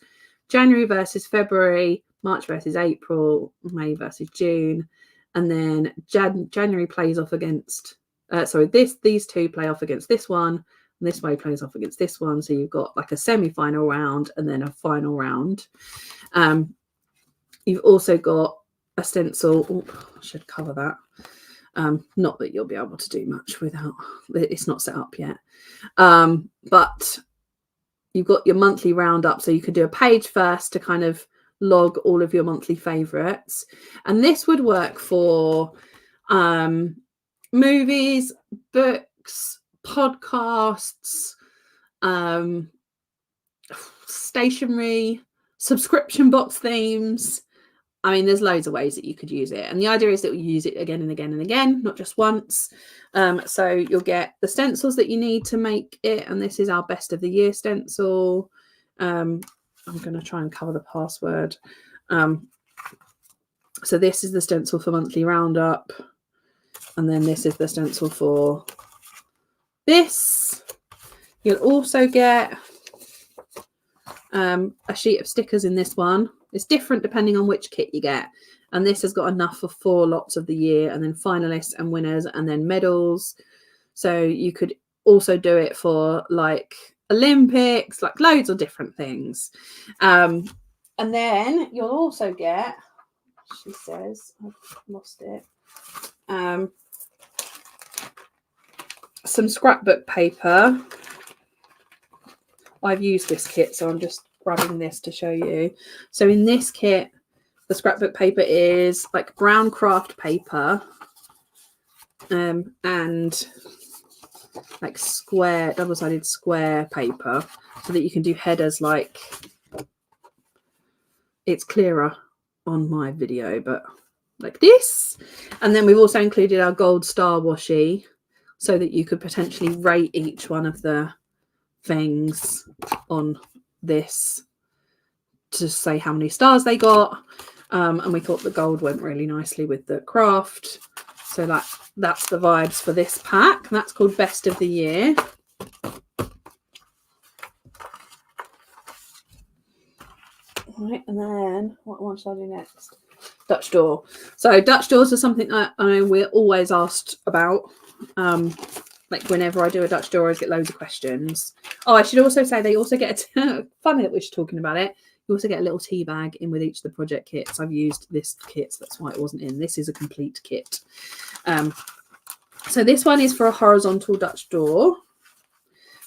January versus February, March versus April, May versus June, and then January plays off against, these 2 play off against this one, and this way plays off against this one. So you've got like a semi-final round and then a final round. You've also got a stencil. Oh, I should cover that. Not that you'll be able to do much without, it's not set up yet. But you've got your monthly roundup, so you could do a page first to kind of log all of your monthly favorites. And this would work for movies, books, podcasts, stationery, subscription box themes. I mean, there's loads of ways that you could use it. And the idea is that we use it again and again and again, not just once. So you'll get the stencils that you need to make it. And this is our Best of the Year stencil. I'm going to try and cover the password. So this is the stencil for monthly roundup. And then this is the stencil for this. You'll also get a sheet of stickers in this one. It's different depending on which kit you get. And this has got enough for 4 lots of the year, and then finalists and winners, and then medals. So you could also do it for like Olympics, like loads of different things. And then you'll also get, she says, I've lost it, some scrapbook paper. I've used this kit, so I'm just grabbing this to show you. So in this kit, the scrapbook paper is like brown craft paper, and like square, double-sided square paper, so that you can do headers. Like, it's clearer on my video, but like this. And then we've also included our gold star washi, so that you could potentially rate each one of the things on this to say how many stars they got. And we thought the gold went really nicely with the craft. So that's the vibes for this pack. That's called Best of the Year. Right, and then what should I do next? Dutch door. So Dutch doors are something that I know we're always asked about. Like whenever I do a Dutch door, I get loads of questions. Oh, I should also say they also get funny that we're just talking about it. You also get a little tea bag in with each of the project kits. I've used this kit, so that's why it wasn't in. This is a complete kit. So this one is for a horizontal Dutch door.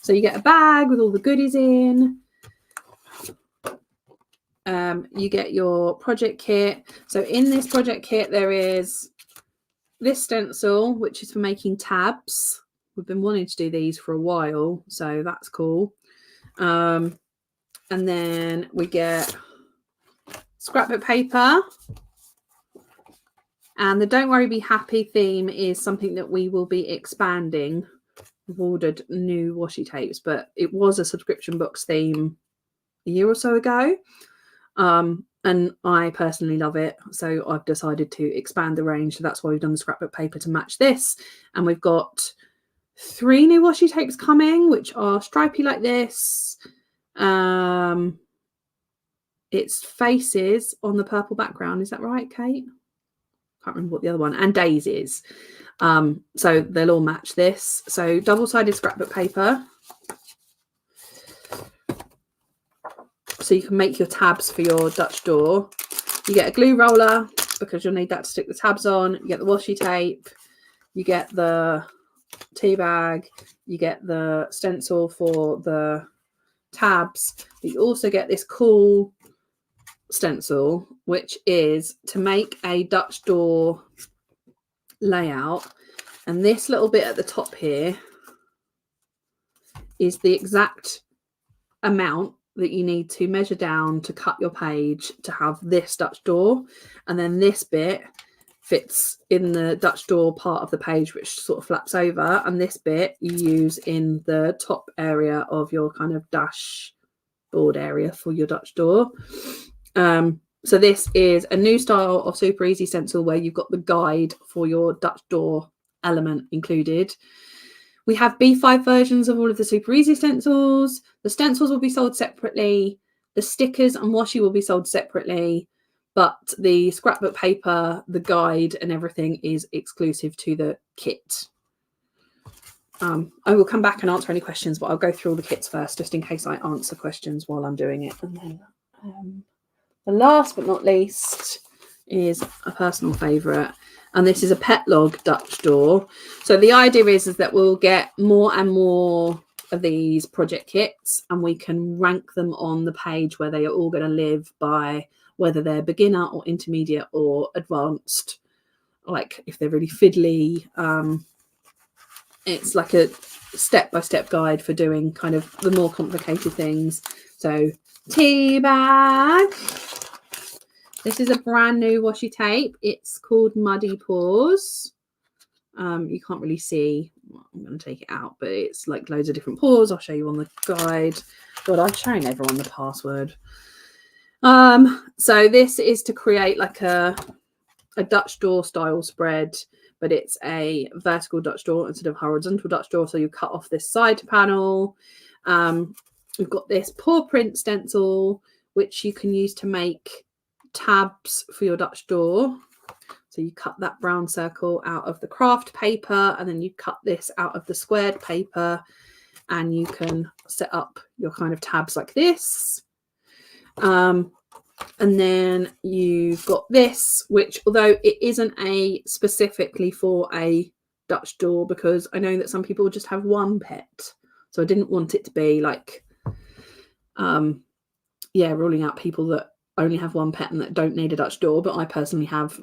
So you get a bag with all the goodies in. you get your project kit. So in this project kit, there is this stencil, which is for making tabs. We've been wanting to do these for a while, so that's cool. And then we get scrapbook paper. And the Don't Worry Be Happy theme is something that we will be expanding. We've ordered new washi tapes, but it was a subscription box theme a year or so ago. And I personally love it. So I've decided to expand the range. So that's why we've done the scrapbook paper to match this. And we've got 3 new washi tapes coming, which are stripy like this. It's faces on the purple background. Is that right, Kate? Can't remember what the other one, and daisies. So they'll all match this. So double-sided scrapbook paper. So you can make your tabs for your Dutch door. You get a glue roller because you'll need that to stick the tabs on. You get the washi tape. You get the tea bag. You get the stencil for the tabs. But you also get this cool stencil, which is to make a Dutch door layout. And this little bit at the top here is the exact amount that you need to measure down to cut your page to have this Dutch door. And then this bit fits in the Dutch door part of the page, which sort of flaps over. And this bit you use in the top area of your kind of dashboard area for your Dutch door. So this is a new style of super easy stencil where you've got the guide for your Dutch door element included. We have B5 versions of all of the super easy stencils. The stencils will be sold separately. The stickers and washi will be sold separately, but the scrapbook paper, the guide and everything is exclusive to the kit. I will come back and answer any questions, but I'll go through all the kits first, just in case I answer questions while I'm doing it. And then the last but not least is a personal favourite, and this is a pet log Dutch door. So the idea is that we'll get more and more of these project kits, and we can rank them on the page where they are all going to live by whether they're beginner or intermediate or advanced. Like if they're really fiddly, it's like a step-by-step guide for doing kind of the more complicated things. So tea bag. This is a brand new washi tape. It's called Muddy Paws. You can't really see. Well, I'm going to take it out, but it's like loads of different paws. I'll show you on the guide. God, I've shown everyone the password. So this is to create like a Dutch door style spread, but it's a vertical Dutch door instead of horizontal Dutch door. So you cut off this side panel. We've got this paw print stencil, which you can use to make tabs for your Dutch door. So you cut that brown circle out of the craft paper, and then you cut this out of the squared paper, and you can set up your kind of tabs like this. And then you've got this, which although it isn't a specifically for a Dutch door, because I know that some people just have one pet, so I didn't want it to be like ruling out people that only have one pet and that don't need a Dutch door. But I personally have,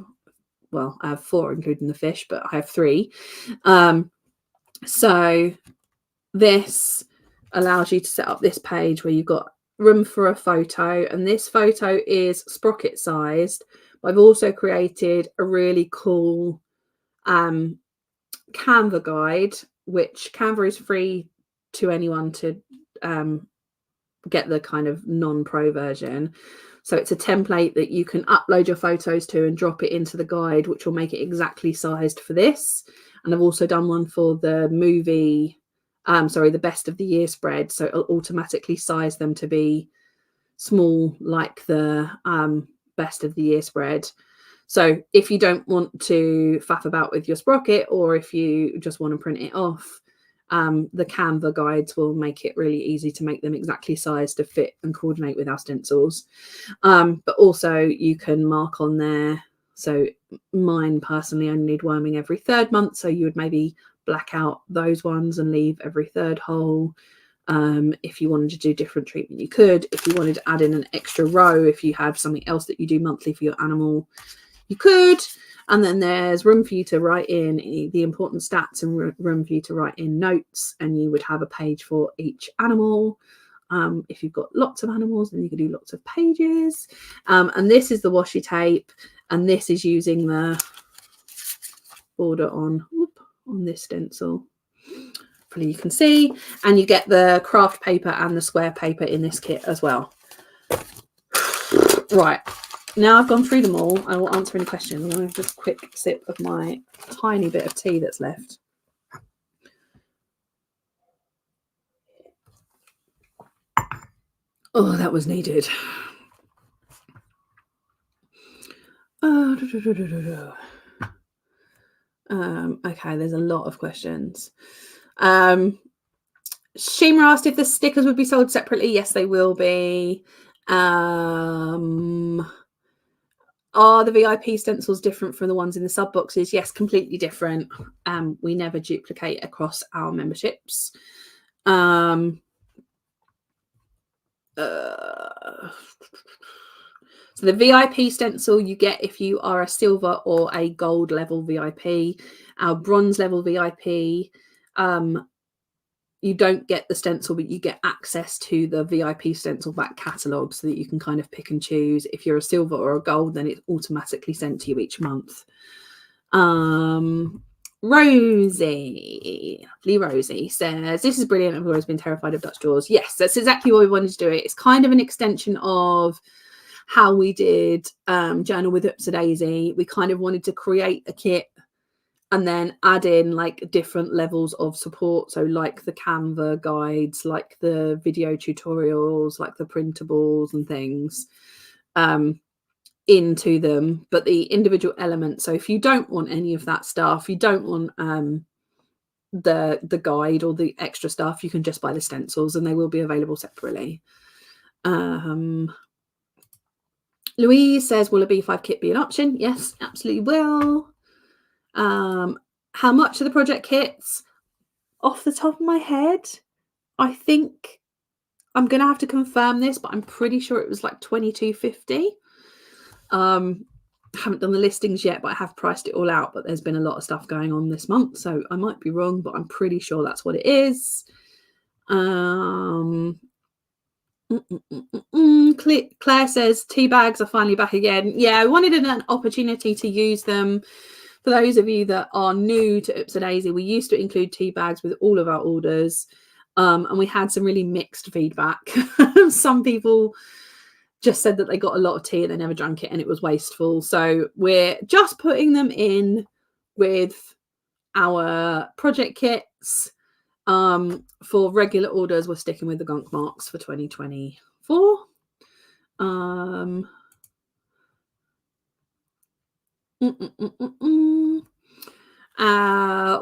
well, I have 4 including the fish, but I have 3. So this allows you to set up this page where you've got room for a photo, and this photo is sprocket sized. But I've also created a really cool Canva guide, which Canva is free to anyone to get the kind of non-pro version. So it's a template that you can upload your photos to and drop it into the guide, which will make it exactly sized for this. And I've also done one for the movie, the best of the year spread. So it'll automatically size them to be small like the best of the year spread. So if you don't want to faff about with your sprocket, or if you just want to print it off, the Canva guides will make it really easy to make them exactly sized to fit and coordinate with our stencils. But also you can mark on there. So mine personally only need worming every 3rd month. So you would maybe black out those ones and leave every 3rd hole. If you wanted to do different treatment, you could. If you wanted to add in an extra row, if you have something else that you do monthly for your animal, you could. And then there's room for you to write in the important stats and room for you to write in notes, and you would have a page for each animal. If you've got lots of animals, then you can do lots of pages. And this is the washi tape, and this is using the border on this stencil. Hopefully you can see, and you get the craft paper and the square paper in this kit as well. Right, now I've gone through them all, I will answer any questions. I'm going to have just a quick sip of my tiny bit of tea that's left. Oh, that was needed. Okay, there's a lot of questions. Shima asked if the stickers would be sold separately. Yes, they will be. Are the VIP stencils different from the ones in the sub boxes? Yes, completely different. We never duplicate across our memberships. So the VIP stencil you get if you are a silver or a gold level VIP. Our bronze level VIP, you don't get the stencil, but you get access to the VIP stencil back catalogue so that you can kind of pick and choose. If you're a silver or a gold, then it's automatically sent to you each month. Rosie says, this is brilliant. I've always been terrified of Dutch drawers. Yes, that's exactly why we wanted to do it. It's kind of an extension of how we did Journal with Daisy. We kind of wanted to create a kit and then add in like different levels of support. So like the Canva guides, like the video tutorials, like the printables and things into them, but the individual elements. So if you don't want any of that stuff, you don't want the guide or the extra stuff, you can just buy the stencils and they will be available separately. Louise says, will a B5 kit be an option? Yes, absolutely will. How much are the project kits? Off the top of my head, I think I'm gonna have to confirm this, but I'm pretty sure it was like $22.50. I haven't done the listings yet, but I have priced it all out. But there's been a lot of stuff going on this month, so I might be wrong, but I'm pretty sure that's what it is. Claire says tea bags are finally back again. Yeah, I wanted an opportunity to use them. For those of you that are new to Daisy, we used to include tea bags with all of our orders, and we had some really mixed feedback. Some people just said that they got a lot of tea and they never drank it and it was wasteful. So we're just putting them in with our project kits. For regular orders, we're sticking with the gunk marks for 2024.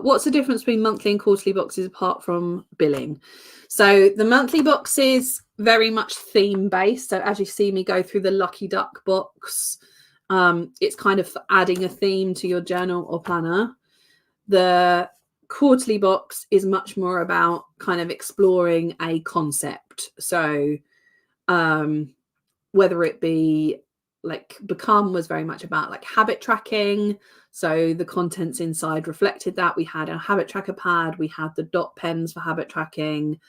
What's the difference between monthly and quarterly boxes apart from billing? So the monthly box is very much theme based. So as you see me go through the Lucky Duck box, it's kind of adding a theme to your journal or planner. The quarterly box is much more about kind of exploring a concept. So whether it be like Become was very much about like habit tracking. So the contents inside reflected that. We had a habit tracker pad. We had the dot pens for habit tracking,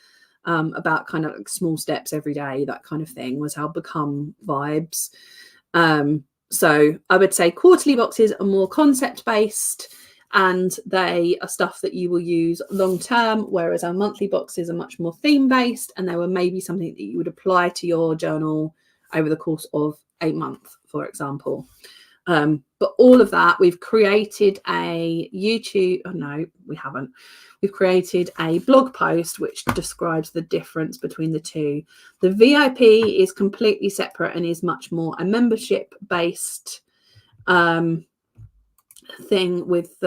about kind of like small steps every day. That kind of thing was how Become vibes. So I would say quarterly boxes are more concept based and they are stuff that you will use long term, whereas our monthly boxes are much more theme based and they were maybe something that you would apply to your journal over the course of a month, for example. But all of that, we've created a YouTube, oh no, we haven't. We've created a blog post which describes the difference between the two. The VIP is completely separate and is much more a membership based thing with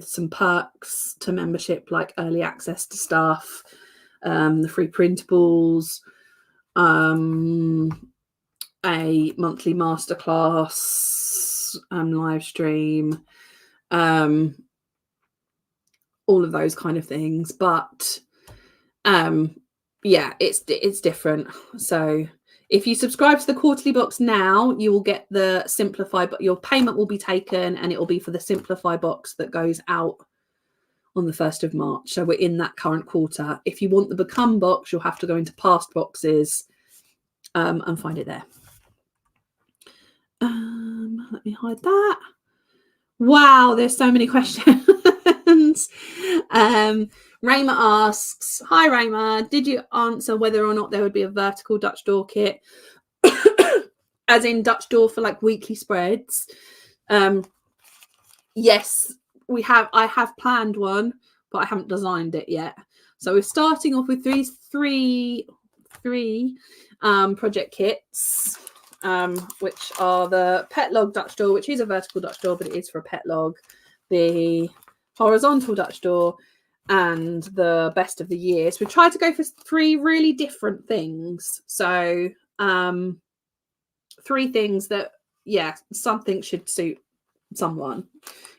some perks to membership, like early access to stuff, the free printables, a monthly masterclass, live stream, all of those kind of things. But yeah, it's different. So if you subscribe to the quarterly box now, you will get the Simplify, but your payment will be taken and it will be for the Simplify box that goes out on the 1st of March. So we're in that current quarter. If you want the Become box, you'll have to go into past boxes and find it there. Let me hide that. Wow, there's so many questions. Rayma asks, hi Rayma, did you answer whether or not there would be a vertical Dutch door kit? As in Dutch door for like weekly spreads? Yes, I have planned one, but I haven't designed it yet. So we're starting off with three project kits, which are the pet log Dutch door, which is a vertical Dutch door, but it is for a pet log, the horizontal Dutch door, and the best of the year. So we tried to go for 3 really different things. So 3 things that, yeah, something should suit someone.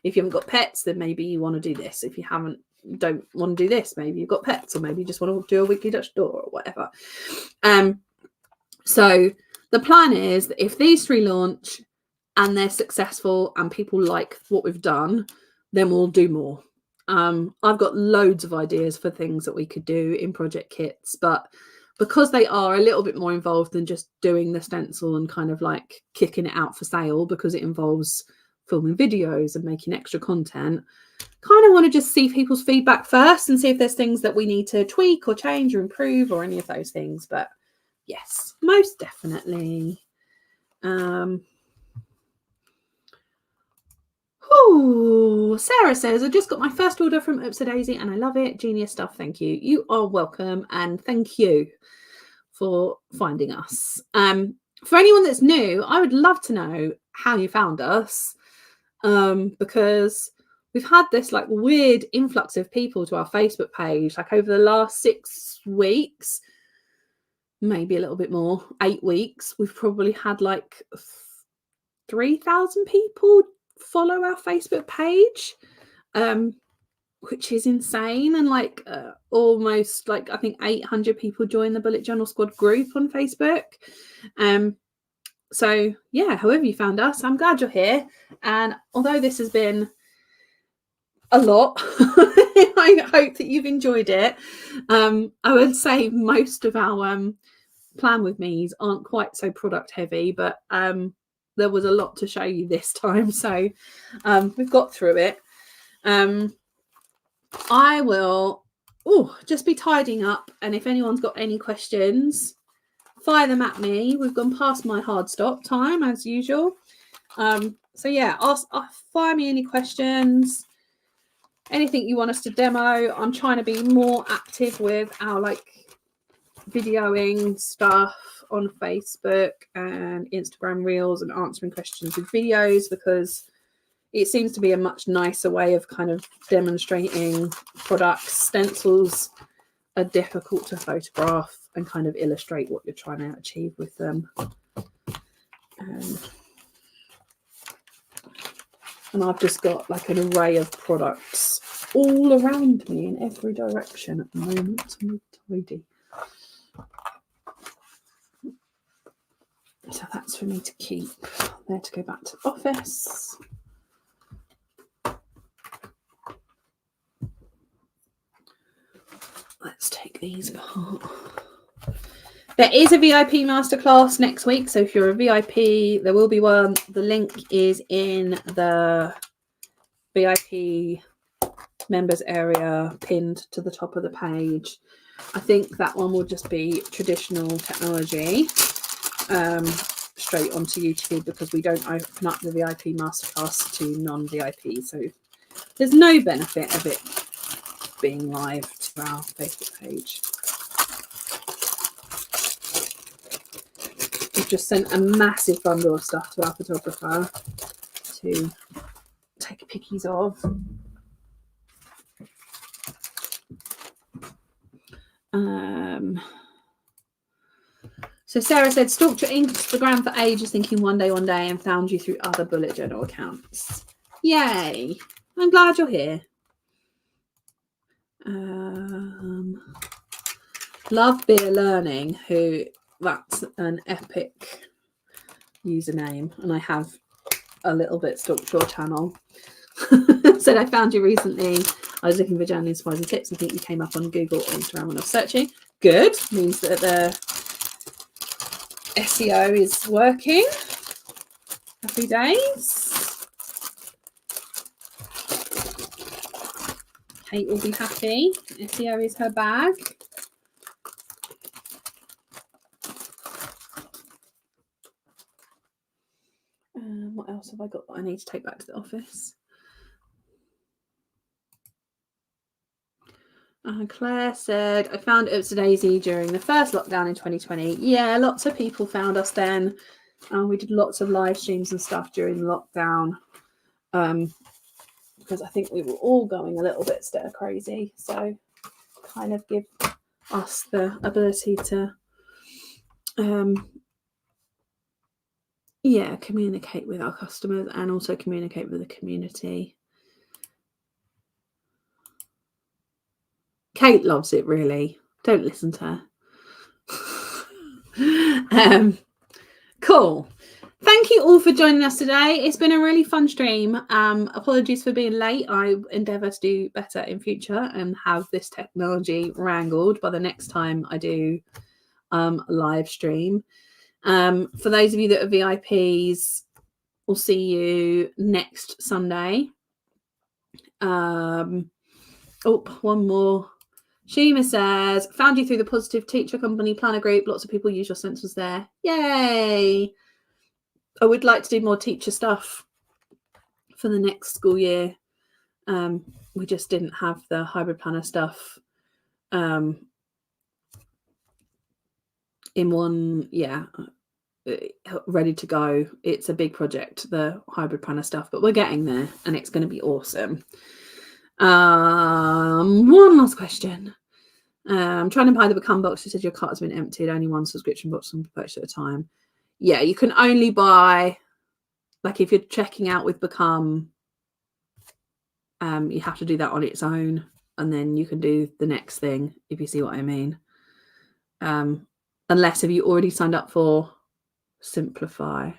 If you haven't got pets, then maybe you want to do this. If you don't want to do this, maybe you've got pets, or maybe you just want to do a weekly Dutch door or whatever. So the plan is that if these 3 launch and they're successful and people like what we've done, then we'll do more. I've got loads of ideas for things that we could do in project kits, but because they are a little bit more involved than just doing the stencil and kind of like kicking it out for sale, because it involves filming videos and making extra content, kind of want to just see people's feedback first and see if there's things that we need to tweak or change or improve or any of those things. But yes, most definitely. Sarah says, I just got my first order from Oops a Daisy and I love it. Genius stuff. Thank you. You are welcome. And thank you for finding us. For anyone that's new, I would love to know how you found us, because we've had this like weird influx of people to our Facebook page, like over the last 6 weeks, maybe a little bit more, 8 weeks. We've probably had like 3,000 people follow our Facebook page, which is insane. And like almost like I think 800 people join the Bullet Journal Squad group on Facebook. So yeah, however you found us, I'm glad you're here. And although this has been a lot, I hope that you've enjoyed it. I would say most of our plan with me's aren't quite so product heavy, but there was a lot to show you this time, so we've got through it. I will just be tidying up, and if anyone's got any questions, fire them at me. We've gone past my hard stop time as usual. So yeah, fire me any questions, anything you want us to demo. I'm trying to be more active with our like videoing stuff on Facebook and Instagram Reels and answering questions with videos, because it seems to be a much nicer way of kind of demonstrating products. Stencils are difficult to photograph and kind of illustrate what you're trying to achieve with them. And I've just got like an array of products all around me in every direction at the moment. I'm tidy. So that's for me to keep there to go back to office. Let's take these apart. There is a VIP masterclass next week. So if you're a VIP, there will be one. The link is in the VIP members area pinned to the top of the page. I think that one will just be traditional technology. Straight onto YouTube, because we don't open up the VIP masterclass to non-VIP, so there's no benefit of it being live to our Facebook page. We've just sent a massive bundle of stuff to our photographer to take pickies of. So Sarah said, stalked your Instagram for ages thinking one day and found you through other bullet journal accounts. Yay. I'm glad you're here. Love Beer Learning, who that's an epic username, and I have a little bit stalked your channel. Said I found you recently. I was looking for journaling supplies and tips. I think you came up on Google or Instagram when I was searching. Good, means that the SEO is working. Happy days. Kate will be happy. SEO is her bag. What else have I got that I need to take back to the office? Claire said, I found Oops Daisy during the first lockdown in 2020. Yeah, lots of people found us then. We did lots of live streams and stuff during the lockdown, because I think we were all going a little bit stir crazy. So kind of give us the ability to communicate with our customers and also communicate with the community. Kate loves it, really. Don't listen to her. Cool. Thank you all for joining us today. It's been a really fun stream. Apologies for being late. I endeavour to do better in future and have this technology wrangled by the next time I do live stream. For those of you that are VIPs, we'll see you next Sunday. One more. Shima says, found you through the Positive Teacher Company Planner Group. Lots of people use your stencils there. Yay! I would like to do more teacher stuff for the next school year. We just didn't have the hybrid planner stuff in one, ready to go. It's a big project, the hybrid planner stuff, but we're getting there and it's going to be awesome. One last question. I'm trying to buy the Become box. You said your cart has been emptied. Only one subscription box can be purchased at a time. Yeah, you can only buy, like if you're checking out with Become, you have to do that on its own, and then you can do the next thing, if you see what I mean. Unless have you already signed up for Simplify.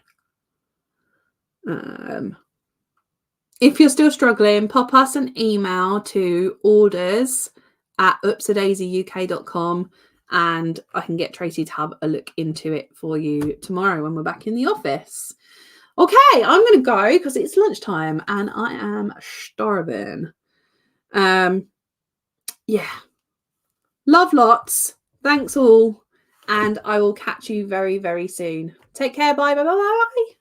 If you're still struggling, pop us an email to orders@oopsadaisyuk.com and I can get Tracy to have a look into it for you tomorrow when we're back in the office. Okay, I'm going to go because it's lunchtime and I am starving. Yeah. Love lots. Thanks all. And I will catch you very, very soon. Take care. Bye, bye, bye, bye.